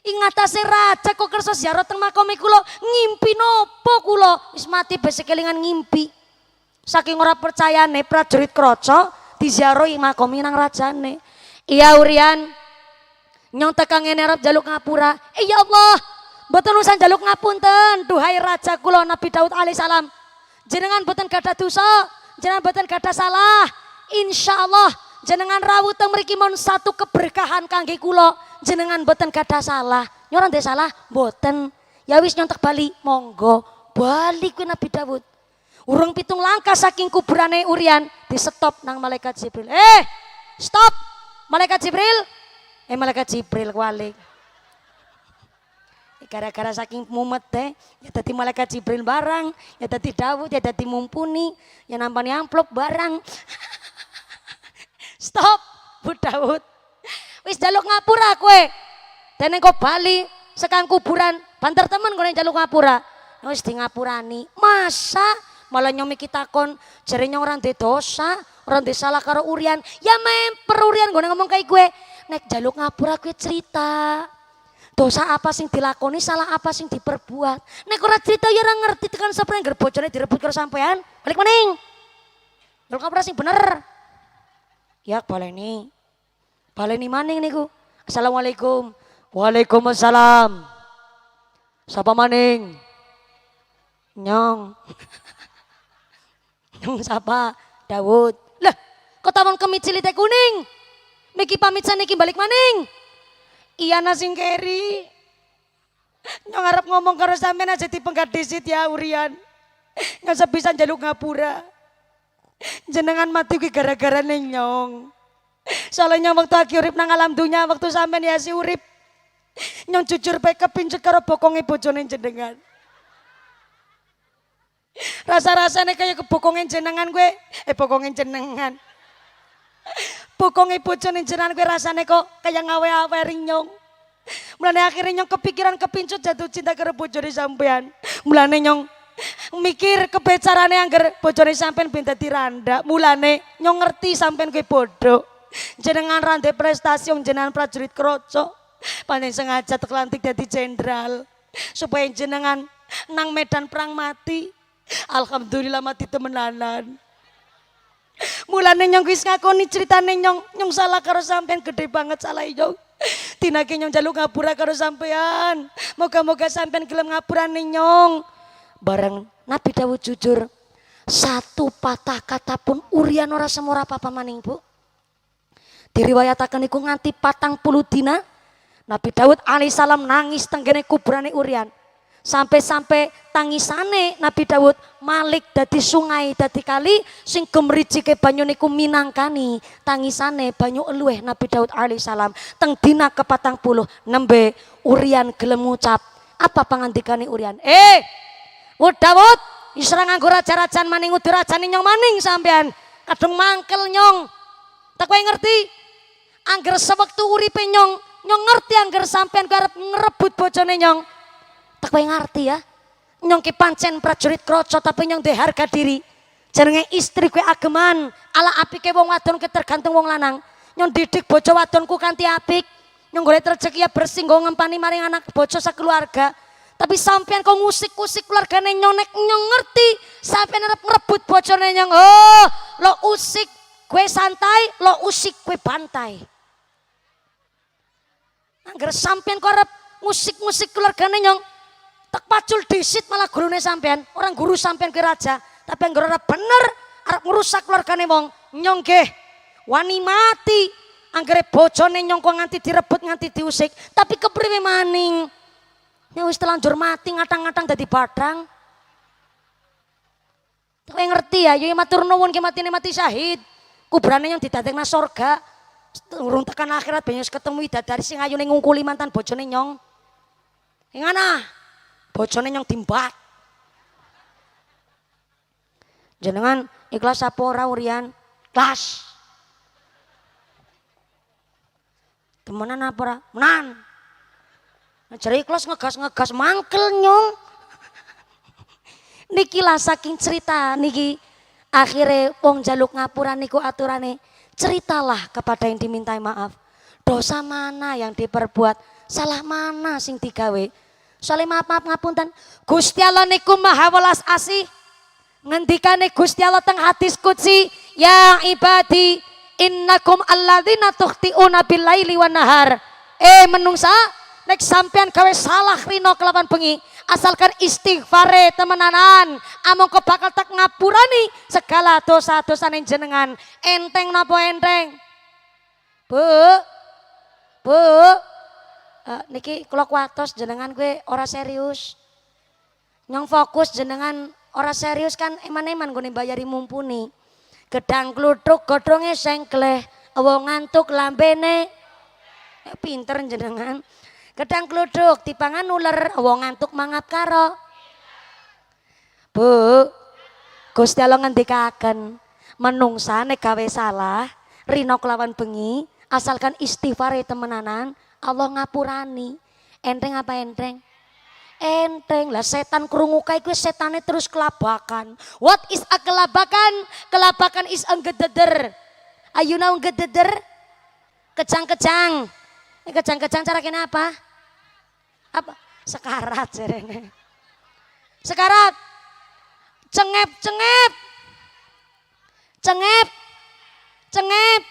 Ing ngatasé raja kok kersa ziarah teng makome kula. Ngimpi nopo kula? Wis mati besek kelingan ngimpi. Saking ora percayane prajurit kraca diziarahi makomi nang rajane. "Iya Urian, nyong tekan ngene arep jaluk ngapura." "Ya Allah, mboten usah jaluk ngapunten, duhai raja kula Nabi Daud alaihissalam. Jenengan mboten gadah dosa, jenengan mboten gadah salah. Insyaallah jenengan rawuh teng mriki mon satu keberkahan kangge kula. Jenengan mboten gadah salah." "Nyong ora ndek salah." "Mboten." "Ya wis nyong tak bali." "Monggo." Bali kuwi Nabi Daud. Urung 7 langkah saking kuburane Urian di-stop nang malaikat Jibril. Stop malaikat Jibril." Malaikat Jibril kualik. Gara-gara saking mumet ya dadi malaikat Jibril barang, ya dadi Daud, ya dadi mumpuni, ya nampani amplop barang. Stop Daud. Wis jaluk ngapura kowe. Dene kok bali sekang kuburan, banter temen kowe jaluk ngapura. Wis di ngapurani. Masa Malah nyong mikir takon, jare nyong ora ndek dosa, ora ndek salah karo Urian. Ya memper Urian gue ngomong kayak gue. Nek jaluk ngapura gue cerita. Dosa apa sing dilakoni, salah apa sing diperbuat. Nek ora cerita ya ora ngerti tekan sapa yang bojone direbut karo sampean. Balik maning. Jaluk ngapura sing bener. Ya baleni. Baleni maning niku. Assalamualaikum. Waalaikumsalam. Sapa maning? Nyong. Nyong sapa? Dawud. Lah, kok tawon kemicil teh kuning? Miki pamit saniki balik maning. Iya nasing keri. Nyong arep ngomong karo sampean aja dipenggat disit ya Urian. Nyong sepisan jaluk ngapura. Jenengan mati kuwi gara-gara ning nyong. Soalnya waktu aki urip nang alam dunya, waktu sampean ya si urip. Nyong jujur bae kepincut karo bokonge bojone jenengan. Rasa-rasane kaya kebokonge jenengan gue, bokonge jenengan. Bokonge bojone jenengan gue rasane kok kaya ngawe-awe nyong. Mulane akhirnya nyong kepikiran kepincut jatuh cinta karo bojone sampean. Mulane nyong mikir kebecarane angger bojone sampean ben dadi randa. Mulane nyong ngerti sampean gue bodoh. Jenengan rande prestasi wong jenengan prajurit kroco. Panen sengaja terlantik dadi jenderal supaya jenengan nang medan perang mati. Alhamdulillah mati temenanan. Mulane nyong wis ngakoni critane nyong salah karo sampean, gede banget salah nyong. Tinake nyong jaluk ngapura karo sampean. Moga-moga sampean gelem ngapurane nyong. Bareng Nabi Dawud jujur, satu patah kata pun Urian ora semora apa-apa maning, Bu. Diriwayataken iku nganti 40 dina Nabi Dawud alaihissalam nangis tenggene kuburane Urian. Sampai-sampai tangisane Nabi Dawud malik dadi sungai dadi kali sing gemrijike banyu niku minangkani tangisane banyu elueh Nabi Dawud alaihissalam. Teng dina ke-40 nembe Urian gelem ngucap apa pangandikane Urian? Dawud, isra nganggo raja-rajan maning udir rajane nyong maning sampean. Kadung mangkel nyong. Tak kowe ngerti? Angger sewektu uripe nyong ngerti angger sampean arep ngrebut bojone nyong. Tak kowe ngerti ya? Nyong ki pancen prajurit kroco tapi nyong duwe harga diri. Jenenge istri kowe ageman, ala apike wong wadon ke tergantung wong lanang. Nyong didik bojo wadonku kanthi apik. Nyong golek rezeki ya bersih nggo ngempani maring anak bojo sakeluarga. Tapi sampean kok ngusik-usik keluargane nyong nek nyong ngerti sampean arep ngrebut bojone nyong. Oh, lo usik kue santai, lo usik kue bantai. Angger sampean kok arep musik-musik keluargane nyong, tak pacul disit malah gurune sampean. Orang guru sampean ke raja, tapi angger ora bener arep ngerusak keluargane wong. Nyong nggih wani mati. Anggere bojone nyong kok nganti direbut nganti diusik, tapi kepriwe maning? Ya wis telanjur mati ngatang-ngatang dadi badang. Kowe ngerti ya, yo matur nuwun ki matine mati syahid. Kuburane yang didadekna surga. Urung tekan akhirat ben wis ketemu widadari sing ayune ngungkuli mantan bojone nyong. Ngana? Bojone nyong dimbat. Jenengan ikhlas apa ora Urian? Ikhlas. Temenan apa ora? Menan. Jare ikhlas ngegas-ngegas mangkel nyong. Niki lah saking cerita niki akhirnya wong jaluk ngapura niku aturane ceritalah kepada yang dimintai maaf. Dosa mana yang diperbuat, salah mana sing digawe. Soalnya maaf ngapunten, Gusti Allah niku maha welas asih. Ngendikane Gusti Allah teng hadis qudsi, ya ibadi innakum alladzina tukhti'una bil laili wan nahar. Menungsa nek sampean gawe salah rino kelawan bengi, asalkan istighfare temenanan, amung kok bakal tak ngapurani segala dosa-dosane jenengan. Enteng napa enteng? Bu, niki kula kuatos jenengan gue ora serius. Nyong fokus jenengan ora serius kan eman-eman gue bayari mumpuni. Gedang kluthuk godhonge sengkleh, wong ngantuk lambene pinter jenengan. Gedang kluduk dipangan uler, wong ngantuk mangap karo. Bu, Gusti Allah ngendikaken, menungsa nek gawe salah, rino kelawan bengi, asalkan istighfar temenanan, Allah ngapurani. Enteng apa enteng? Enteng lah setan krungu kae kuwi setane terus kelabakan. What is a kelabakan? Kelabakan is a gededer. Ayo know gededer? Kejang-kejang. Ini kejang-kejang cara kena apa? Apa? Sekarat jarene. Sekarat. Cengep-cengep. Cengep. Cengep.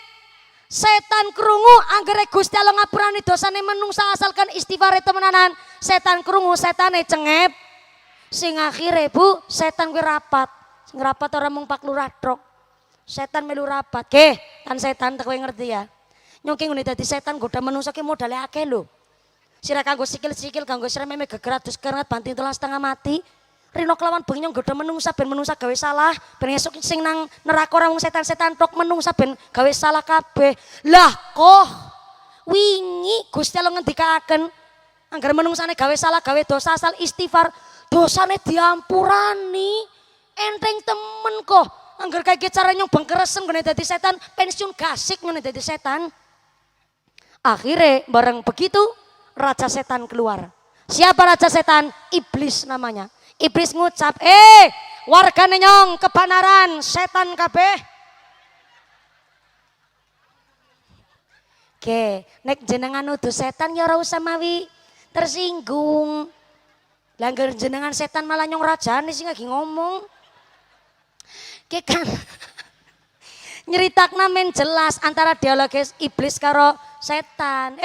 Setan krungu anggere Gusti Allah ngapurani dosane menungsa asalkan istighfar temenanan. Setan krungu setane cengep. Sing akhire Bu, setan kuwi rapat. Sing rapat ora mung Pak Lurah tok. Setan melu rapat. Ke, kan setan tak kowe ngerti ya. Nyongki ngene dadi setan goda menungsa ki modale akeh lho. Sira kanggo sikil-sikil kanggo sira meme gegerat dus kerengat banting tulang setengah mati. Rino kelawan bengi nyong goda menungsa ben menungsa gawe salah, ben esuk sing nang neraka ora wong setan-setan tok menungsa ben gawe salah kabeh. Lah kok wingi Gusti Allah ngendikaken anggar menungsane gawe salah, gawe dosa asal istighfar, dosane diampurani. Enteng temen kok. Anggar kaya cara nyong bengkeresem ngene dadi setan, pensiun gasik ngene dadi setan. Akhirnya bareng begitu raja setan keluar. Siapa raja setan? Iblis namanya. Iblis ngucap, wargane nyong kebanaran setan kabeh. Oke, nek jenengan nuduh setan ya ora usah mawi tersinggung. Langgar jenengan setan malah nyong rajane sing lagi ngomong. Oke kan nyeritakna men jelas antara dialog iblis karo setan.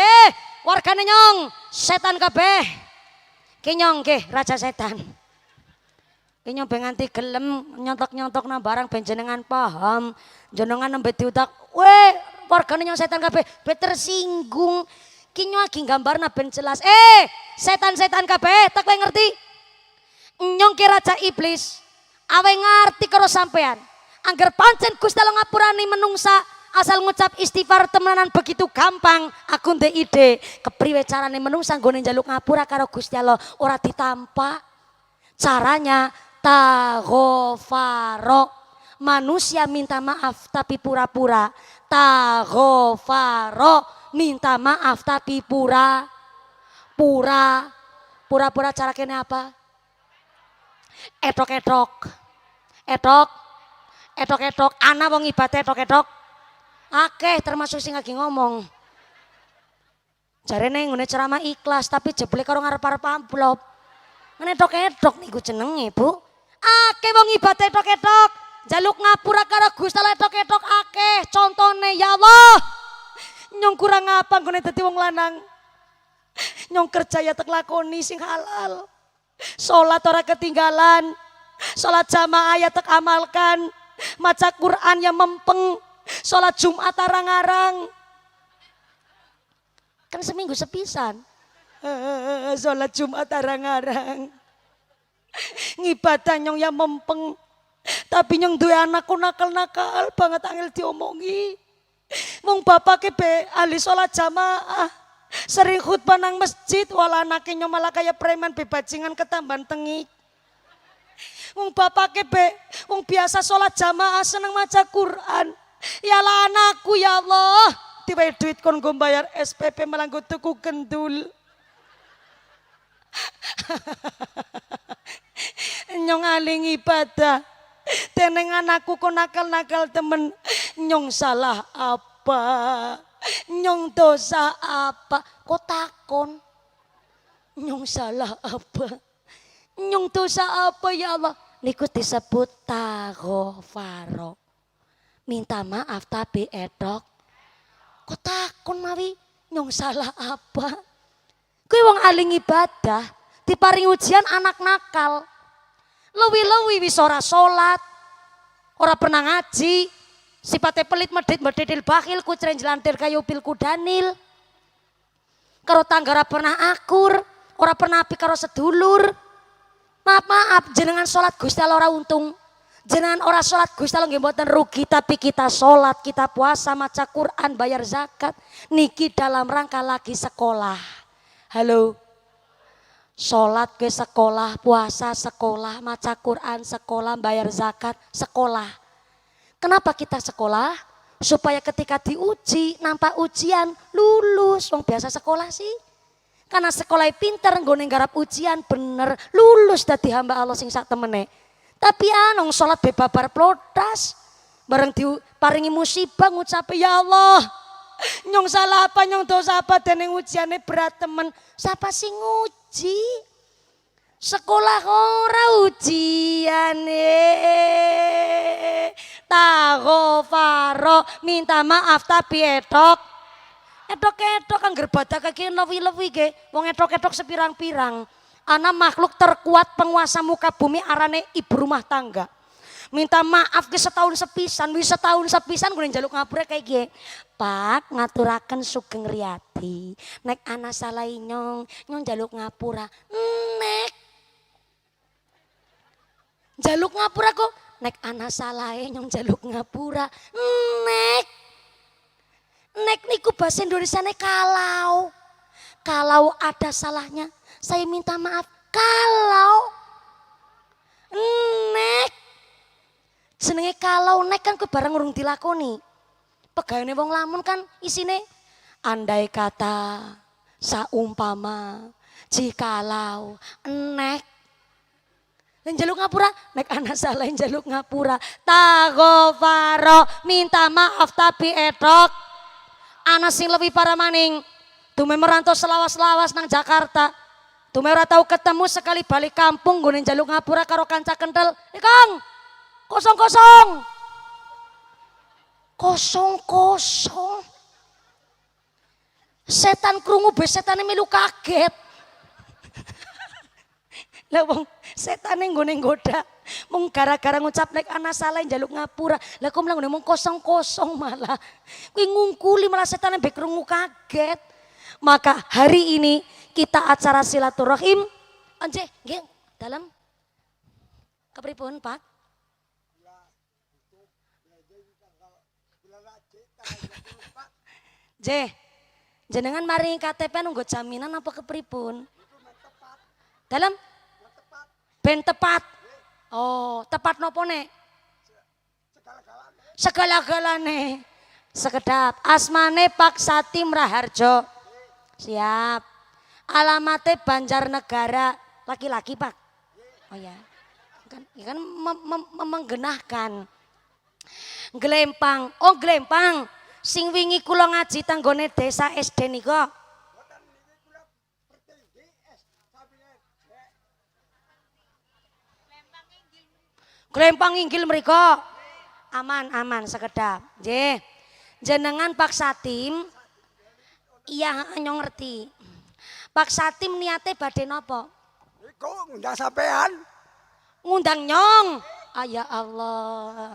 Wargane nyong setan kabeh. Ki nyong nggih raja setan. Nyong ben nganti gelem nyontok-nyontok nang barang ben jenengan paham. Jenengan nembe diutak, wargane nyong setan kabeh, ben tersinggung. Ki nyong lagi gambarna ben jelas. Setan-setan kabeh, tak kowe ngerti? Nyong ki raja iblis. Awe ngerti karo sampean. Angger pancen Gusti Allah ngapurani menungsa asal ngucap istighfar temenan begitu gampang. Aku ndek ide, kepriwe carane menungsa nggone njaluk ngapura karo Gusti Allah ora ditampa. Caranya taghofaro. Manusia minta maaf tapi pura-pura. Taghofaro. Minta maaf tapi pura-pura cara kene apa? Etok-etok. Ana wong ibadah etok-etok. Akeh termasuk sing lagi ngomong. Jarene ngene ceramah ikhlas tapi jebule karo ngarep-arep amplop. Ngene etok-etok niku jenenge, Bu. Akeh wong ibadah etok-etok, njaluk ngapura karo Gusti Allah etok-etok akeh. Contone ya Allah. Nyong kurang apa nggone dadi wong lanang. Nyong kerja ya tek lakoni sing halal. Salat ora ketinggalan. Salat jamaah ya tek amalkan. Maca Quran ya mempeng. Salat Jumat arang-arang. Kan seminggu sepisan. Salat Jumat arang-arang. Ngibadah nyong ya mempeng. Tapi nyong duwe anakku nakal-nakal banget angel diomongi. Wong bapake be ahli salat jamaah. Sering khutbah nang masjid wala anake nyong malah kaya preman bebajingan ketamban tengik. Wong bapake be wong biasa salat jamaah seneng maca Quran. Ya lah anakku ya Allah. Tiba duit kon go bayar SPP malah go tuku gendul. Nyong aling ibadah. Teneng anakku kok nakal-nakal temen. Nyong salah apa? Nyong dosa apa? Kok takon? Nyong salah apa? Nyong dosa apa ya Allah? Niku disebut taghofaro. Minta maaf tapi edok. Kok takon mawi? Nyong salah apa? Kuwi wong aling ibadah. Diparing ujian anak nakal. Lewi-lewi wis ora salat, ora pernah ngaji, sifatnya pelit medit-medidil bakhil, kucren jelantir kayu pilku danil. Karo tangga ora pernah akur, ora pernah api karo sedulur. Maaf, jenengan salat Gusti Allah ora untung. Jenengan ora salat Gusti Allah nggih mboten rugi, tapi kita salat, kita puasa, maca Quran, bayar zakat, niki dalam rangka lagi sekolah. Halo. Sholat ke sekolah, puasa sekolah, maca Quran sekolah, bayar zakat sekolah. Kenapa kita sekolah? Supaya ketika diuji, nampak ujian, lulus. Wong biasa sekolah sih. Karena sekolah pinter nggone garap ujian bener lulus dadi hamba Allah sing sak temene. Tapi anong salat bebabar plotas bareng diparingi musibah ngucap ya Allah. Nyong salah apa nyong dosa apa dene ujiane berat temen. Siapa sing nguji? Sekolah ora ujiane. Taghfaro minta maaf tapi edok. Edok-edok angger badak kaki lewi-lewi ge. Wong edok-edok sepirang-pirang. Ana makhluk terkuat penguasa muka bumi arane ibu rumah tangga. Minta maaf ke setahun sepisan, wis setahun sepisan gue njaluk ngapura kayak gie. Pak ngaturaken Sugeng Riyadi. Nek ana salah nyong njaluk ngapura. Nek njaluk ngapura kok. Nek ana salah nyong njaluk ngapura. Nek niku bahasa Indonesianya kalau. Kalau ada salahnya saya minta maaf. Kalau nek jenenge kalau nek kan barang urung dilakoni. Pegawene wong lamun kan isine andai kata saumpama jikalau nek njaluk ngapura nek ana salah njaluk ngapura taghfaro minta maaf tapi edok. Ana sing lebih parah maning. Tume merantau selawas-lawas nang Jakarta. Tume ora tau ketemu sekali balik kampung nggone njaluk ngapura karo kanca kentel. Kang. Kosong-kosong. Kosong-kosong. Setan krungu be setane melu kaget. Lah wong setane nggone nggoda. Mung gara-gara ngucap nek ana salah njaluk ngapura. Lah kok mlang ngomong kosong-kosong malah. Kuwi ngungkuli malah setane mbek krungu kaget. Maka hari ini kita acara silaturahim. Anje, nggih, dalam kepripun, Pak? J, jenengan maringi KTP nunggu jaminan apa kepripun? Dalam? Ben tepat. Oh, tepat nopo nek? Segala-galane. Sekedap. Asmane Pak Satim Raharjo. Siap. Alamatnya Banjarnegara. Laki-laki Pak. Oh ya. Kan menggenahkan. Glempang. Oh Glempang. Sing wingi kula ngaji tanggone desa SD nika. Glempang inggil mriko. Aman sekedap. Nggih. Jenengan Pak Satim. Iya nyong ngerti. Pak Satim niate badhe napa?
Iku ngundang sampean.
Ngundang nyong. Ah ya Allah.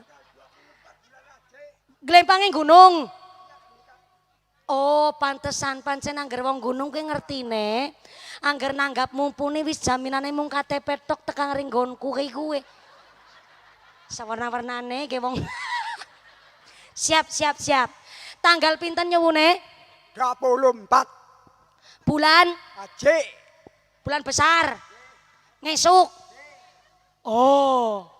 Glempange gunung. Oh, pantesan pancen angger wong gunung kuwi ngertine. Angger nanggap mumpuni wis jaminane mung KTP tok tekan ringgonku kuwi. Sawarna-warnane ge wong. Siap. Tanggal pinten nyuwune?
24.
Bulan?
Haji.
Bulan besar. Ngesuk. Oh.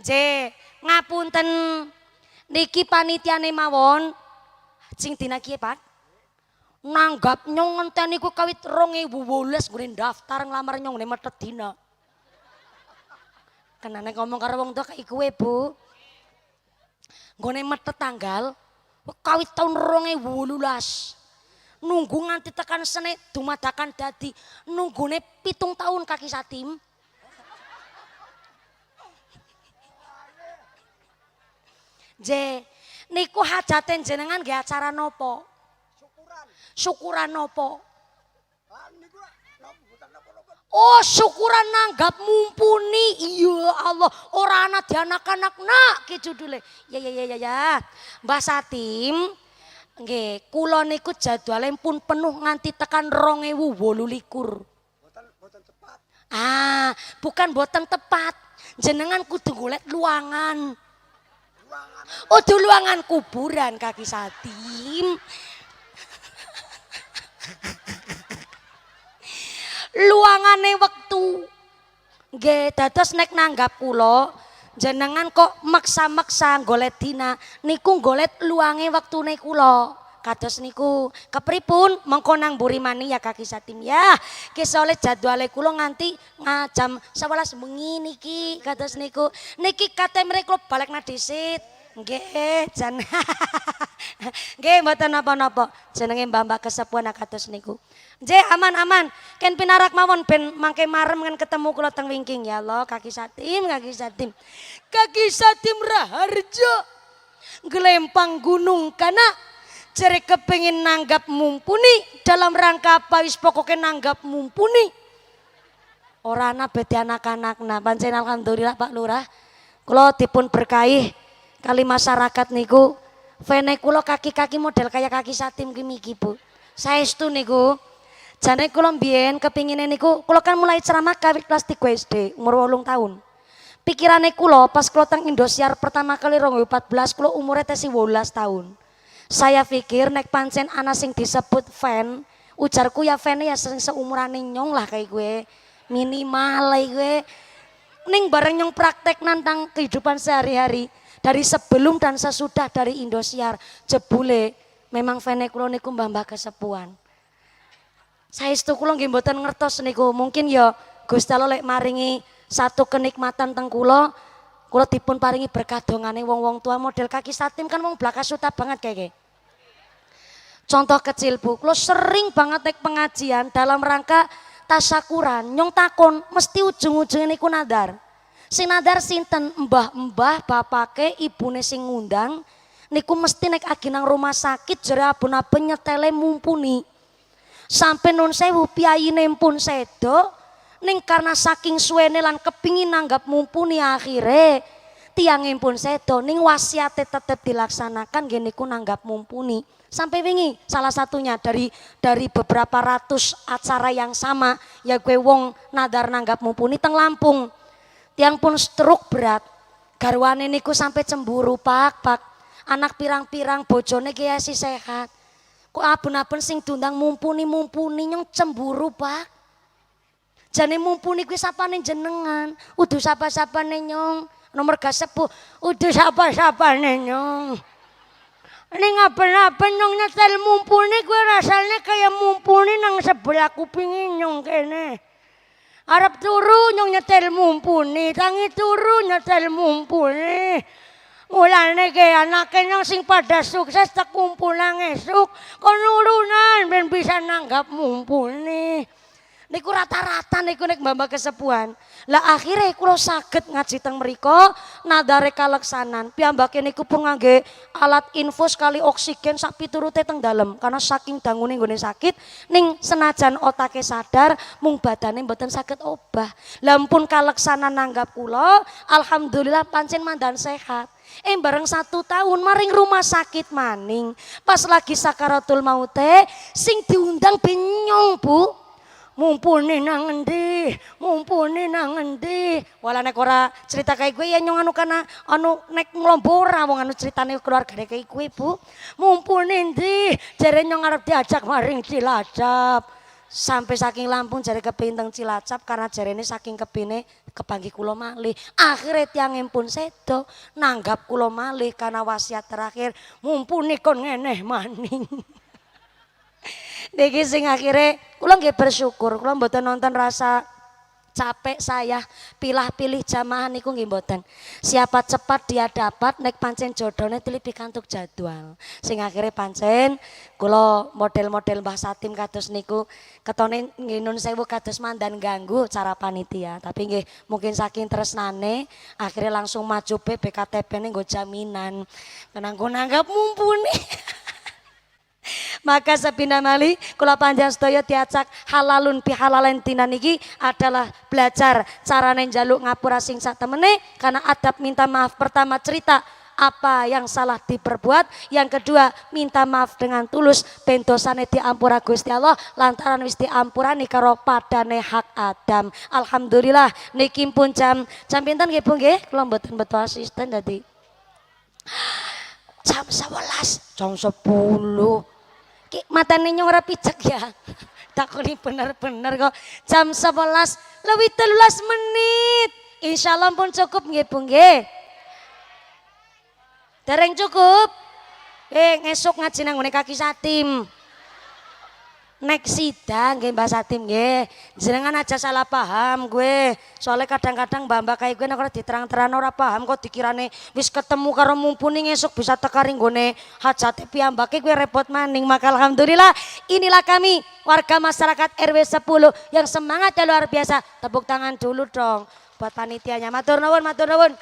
J, ngapunten niki panitiane mawon. Sing dina kiye, Pak? Nanggap nyong ngenteni ku kawit 2018 gue daftar nglamar nyong ne metet dina. Kenane ngomong karo wong tua kayak kowe, Bu. Nggone metet tanggal kawit tahun 2018. Nunggu nganti tekan sene dumadakan dadi nunggune 7 tahun Kaki Satim. J, niku hajaten jenengan nggih acara nopo? Syukuran nopo? Oh, syukuran nanggap mumpuni. Iya Allah, ora ana dianak-anak nak ki judule. Ya. Mbah Satim, nggih, kula niku jadwale pun penuh nganti tekan 2028.
Boten tepat.
Ah, bukan boten tepat. Jenengan kudu golek luangan. Oh, luangan kuburan Kaki Satim. Luangane wektu. Nggih, dados nek nanggap kula jenengan kok maksa-maksa golet dina niku golet luange waktune kula. Kados niku kepripun mengko nang mburi mani ya Kaki Satim ya. Ki soleh jadwale kula nganti jam 11 bengi niki kados niku. Niki kate mriku balekna dhisit. Nggih, jan. Nggih mboten napa-napa. Jenenge Mbah-mbah kesepuhan kados niku. Nggih aman-aman. Ken pinarak mawon ben mangke marem kan ketemu kula teng wingking ya Allah Kaki Satim, Kaki Satim. Kaki Satim Raharjo. Gelempang gunung kana jere kepengin nanggap mumpuni dalam rangka apa wis pokoke nanggap mumpuni. Ora ana bedi anak-anakna pancen alhamdulillah Pak Lurah. Kula dipun berkahi kali masyarakat niku. Vene kula kaki-kaki model kaya Kaki Satim ki miki Bu. Saestu niku. Jane kula mbiyen kepingine niku kula kan mulai ceramah kawit kelas 3 SD umur 8 tahun. Pikirane kula pas kula teng Indosiar pertama kali 2014 kula umure tesih 18 tahun. Saya pikir nek pancen ana sing disebut fan, ujarku ya fan ya sering seumurane nyong lah kayak gue. Minimal lah gue. Ning bareng nyong praktek nantang kehidupan sehari-hari dari sebelum dan sesudah dari Indosiar. Jebule memang fane kula niku mbah-mbah kesepuhan. Saestu kula nggih mboten ngertos niku, mungkin ya Gusti Allah lek maringi satu kenikmatan teng kula dipun paringi berkah dongane wong-wong tua model Kaki Satim kan wong blakasuta banget kayak. Contoh kecil Bu, kula sering banget naik pengajian dalam rangka tasyakuran, nyong takon mesti ujung-ujungnya niku nadar. Sing nadar sinten mbah-mbah bapake ibune sing ngundang niku mesti naik agi nang rumah sakit jere abun-abun nyetele mumpuni. Sampai nun sewu piyayine pun sedo ning karena saking suwene lan kepingin nanggap mumpuni akhire tiangin pun sedo ning wasiate tetep dilaksanakan gini ku nanggap mumpuni. Sampai wingi salah satunya dari beberapa ratus acara yang sama ya gue wong nadar nanggap mumpuni teng Lampung. Tiang pun stroke berat. Garwane niku sampai cemburu pak. Anak pirang-pirang bojone kiai si sehat. Kok abun-abun sing diundang mumpuni nyong cemburu pak. Jane mumpuni kuwi sapane jenengan, udu sapa-sapane nyong, nomor gasepuh, udu sapa-sapane nyong. Ning aben-aben nyong nyetel mumpuni kuwi rasane kaya mumpuni nang sebelah kupinge nyong kene. Arep turu nyong nyetel mumpuni, tangi turu nyetel mumpuni. Mulane ke anake nyong sing pada sukses tak kumpul nang esuk, kon nurunan ben bisa nanggap mumpuni. Niku rata-rata niku nek mbah-mbah kesepuhan. Lah akhirnya kula saged ngaji teng mriko nadare kaleksanan. Piyambake niku pun ngangge alat infus kali oksigen sak piturute teng dalem karena saking dangune nggone sakit ning senajan otake sadar mung badane mboten saged obah. Lah ampun kaleksanan nanggap kula alhamdulillah pancen mandan sehat. Bareng 1 tahun maring rumah sakit maning. Pas lagi sakaratul maute sing diundang benyong Bu. Mumpuni nang endi, mumpuni nang endi. Wala nek ora cerita kayak gue ya nyong anu kana anu nek nglombora wong anu ceritane keluargane kayak gue Bu. Mumpuni endi, jare nyong arep diajak maring Cilacap. Sampai saking Lampung jare kepinteng Cilacap karena jarene saking kepine kepanggih kula malih. Akhire tiyang pun sedo nanggap kula malih karena wasiat terakhir mumpuni kon ngeneh maning. Niki sing akhirnya kula nggih bersyukur kula mboten nonton rasa capek saya pilih-pilih jamaah niku nggih mboten. Siapa cepat dia dapat nek pancen jodone tilih pikantuk jadwal. Sing akhirnya pancen kula model-model Mbah Satim kados niku ketone nggih nun sewu kados mandan ganggu cara panitia. Tapi nggih mungkin saking tresnane akhirnya langsung maju BKTP-ne nggo jaminan. Kenangku nanggap mumpuni. Maka sepindah malih kula panjang sedaya diacak halalun bihalalen tina niki adalah belajar carane njaluk ngapura sing sak temene karena adab minta maaf pertama cerita apa yang salah diperbuat, yang kedua minta maaf dengan tulus ben dosane diampura Gusti Allah lantaran wis diampurani karo padane hak Adam. Alhamdulillah niki pun jam pinten nggih Bu nggih kula mboten beto asisten dadi jam 11 jam 10 matane nyong ora picek ya. Takoni bener-bener kok jam 11 lebih 13 menit. Insyaallah pun cukup nggih Bu nggih. Dereng cukup. Ngesuk ngaji nang ngene kaki Satim. Nek sidang nggih Mbak Satim nggih. Jenengan aja salah paham gue. Soalnya kadang-kadang mbak-mbak kayak gue nek ora diterang-terang ora paham kok dikirane wis ketemu karo mumpuni ngesuk bisa tekaring gone hajate piyambake gue repot maning. Maka alhamdulillah inilah kami warga masyarakat RW 10 yang semangatnya luar biasa. Tepuk tangan dulu dong buat panitianya. Matur nuwun, matur nuwun.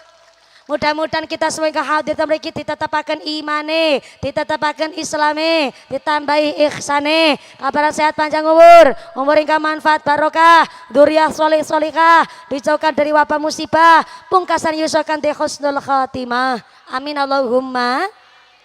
Mudah-mudahan kita semua yang hadir mriki ditetapaken imane, ditetapaken islame, ditambahi ihsane, kabar sehat panjang umur ingkang manfaat barokah, dzurriyyah sholih sholihah, dijauhkan dari wabah musibah, pungkasan yusakan di husnul khatimah. Amin Allahumma.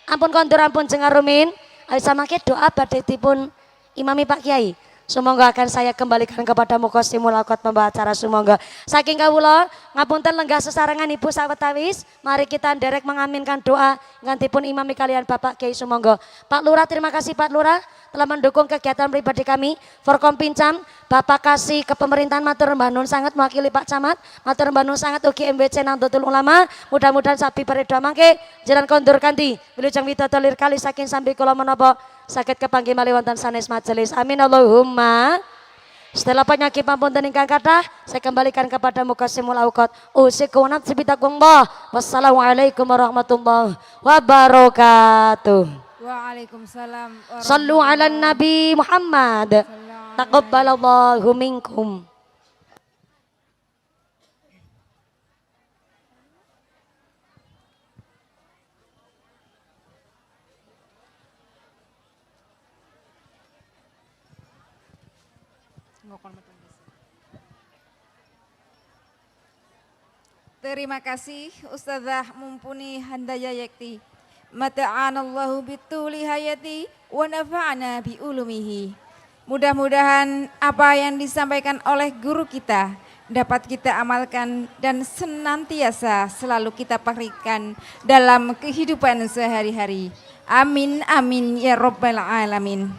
Ampun kondur ampun jengarumin. Ayo samangke doa badhe dipun imami Pak Kiai. Semoga akan saya kembalikan kepada Muqassimul Awqat membawa acara semoga. Saking kawula ngapunten lenggah sesarengan Ibu sawetawis, mari kita nderek mengaminkan doa ngantipun imami kalian Bapak Kiai Sumangga. Pak Lurah, terima kasih Pak Lurah telah mendukung kegiatan pribadi kami. Forkom Pincam, Bapak kasih ke pemerintahan matur mbah nun sangat mewakili Pak Camat, matur mbah nun sangat ugi MBC Nahdlatul Ulama. Mudah-mudahan sapi paredo mangke jalan kondur kanthi wilujeng widatolir kali saking sambil kula menapa sakit kepanggih malih wonten sanes majelis. Amin Allahumma. Setelah penyakit pampunten ingkang kathah, saya kembalikan kepada Muqassimul Awqat. Usikum nafsi bitaqwallah. Wassalamualaikum warahmatullahi wabarakatuh.
Waalaikumsalam.
Sallu ala Nabi Muhammad. Taqabbalallahu minkum.
Terima kasih Ustazah Mumpuni Handaya Yekti. Mata'anallahu bituli hayati wa nafa'ana bi ulumihi. Mudah-mudahan apa yang disampaikan oleh guru kita dapat kita amalkan dan senantiasa selalu kita praktikkan dalam kehidupan sehari-hari. Amin amin ya rabbal alamin.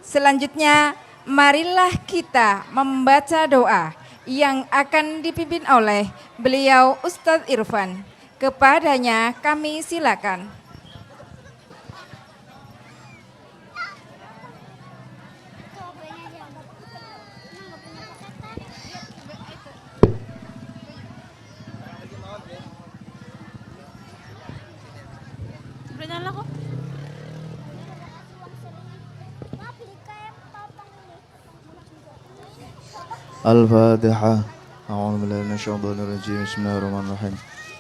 Selanjutnya marilah kita membaca doa yang akan dipimpin oleh beliau Ustadz Irfan. Kepadanya kami silakan.
الفاتحة. أعوذ بالله من الشيطان الرجيم. بسم الله الرحمن الرحيم.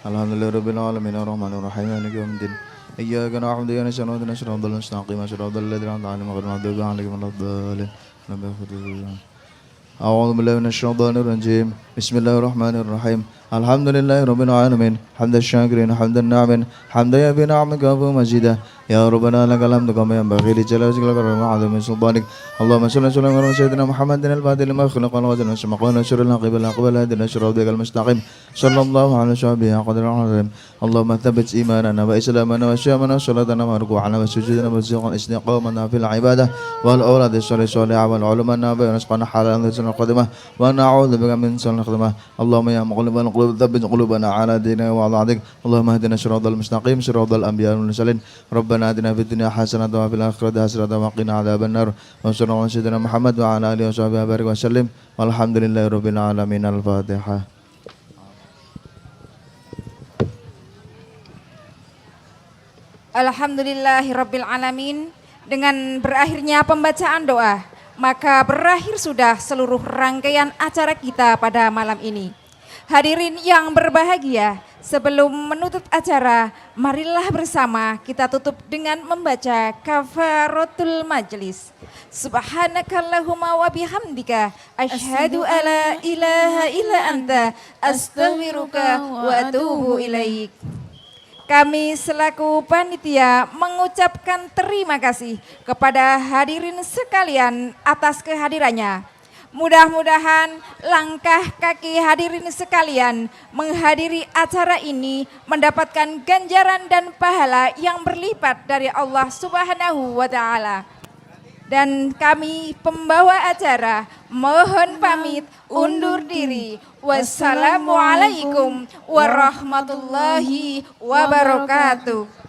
الحمد لله رب العالمين الرحمن الرحيم مالك يوم الدين. إياك نعبد وإياك نستعين اهدنا الصراط المستقيم صراط الذين أنعمت عليهم غير المغضوب عليهم ولا الضالين. أعوذ بالله من الشيطان الرجيم. بسم الله الرحمن الرحيم. الحمد لله رب العالمين حمد الشاكرين حمد الناعمين حمد يبي نعمك أبو مجيدا يا ربنا لك الحمد كما ينبغي لجلالك والكرم وعظيم سلطانك. اللهم صل وسلم على سيدنا محمد الفاتح لما خلق الوزن والسمقون وشر العقب العقبال هدنا شر ذلك المستقيم صلى الله على شعبه قدر العظيم. اللهم ثبت إيماننا وإسلامنا وصيامنا وصلاتنا وركوعنا وسجودنا وزيقنا استقامنا في العبادة والأولاد الصالحة والعلماء النافع ورزقنا حلالا رزقنا القدمة ونعوذ بك من سوء الخاتمة. اللهم يا مقلب القلوب ثبت قلوبنا على دينك وعلى طاعتك. اللهم اهدنا الصراط المستقيم صراط الأنبياء والمرسلين. ربنا آتنا في الدنيا حسنة وفي الآخرة حسنة وقنا عذاب النار. وصلى الله على سيدنا محمد وعلى آله وصحبه وبارك وسلم والحمد لله رب العالمين. الفاتحة.
Alhamdulillahirabbil alamin. Dengan berakhirnya pembacaan doa, maka berakhir sudah seluruh rangkaian acara kita pada malam ini. Hadirin yang berbahagia, sebelum menutup acara, marilah bersama kita tutup dengan membaca kafaratul majlis. Subhanakallahumma wa bihamdika asyhadu alla ilaha illa anta astaghfiruka wa atubu ilaik. Kami selaku panitia mengucapkan terima kasih kepada hadirin sekalian atas kehadirannya. Mudah-mudahan langkah kaki hadirin sekalian menghadiri acara ini mendapatkan ganjaran dan pahala yang berlipat dari Allah Subhanahu wa Ta'ala. Dan kami pembawa acara mohon pamit undur diri. Wassalamualaikum warahmatullahi wabarakatuh.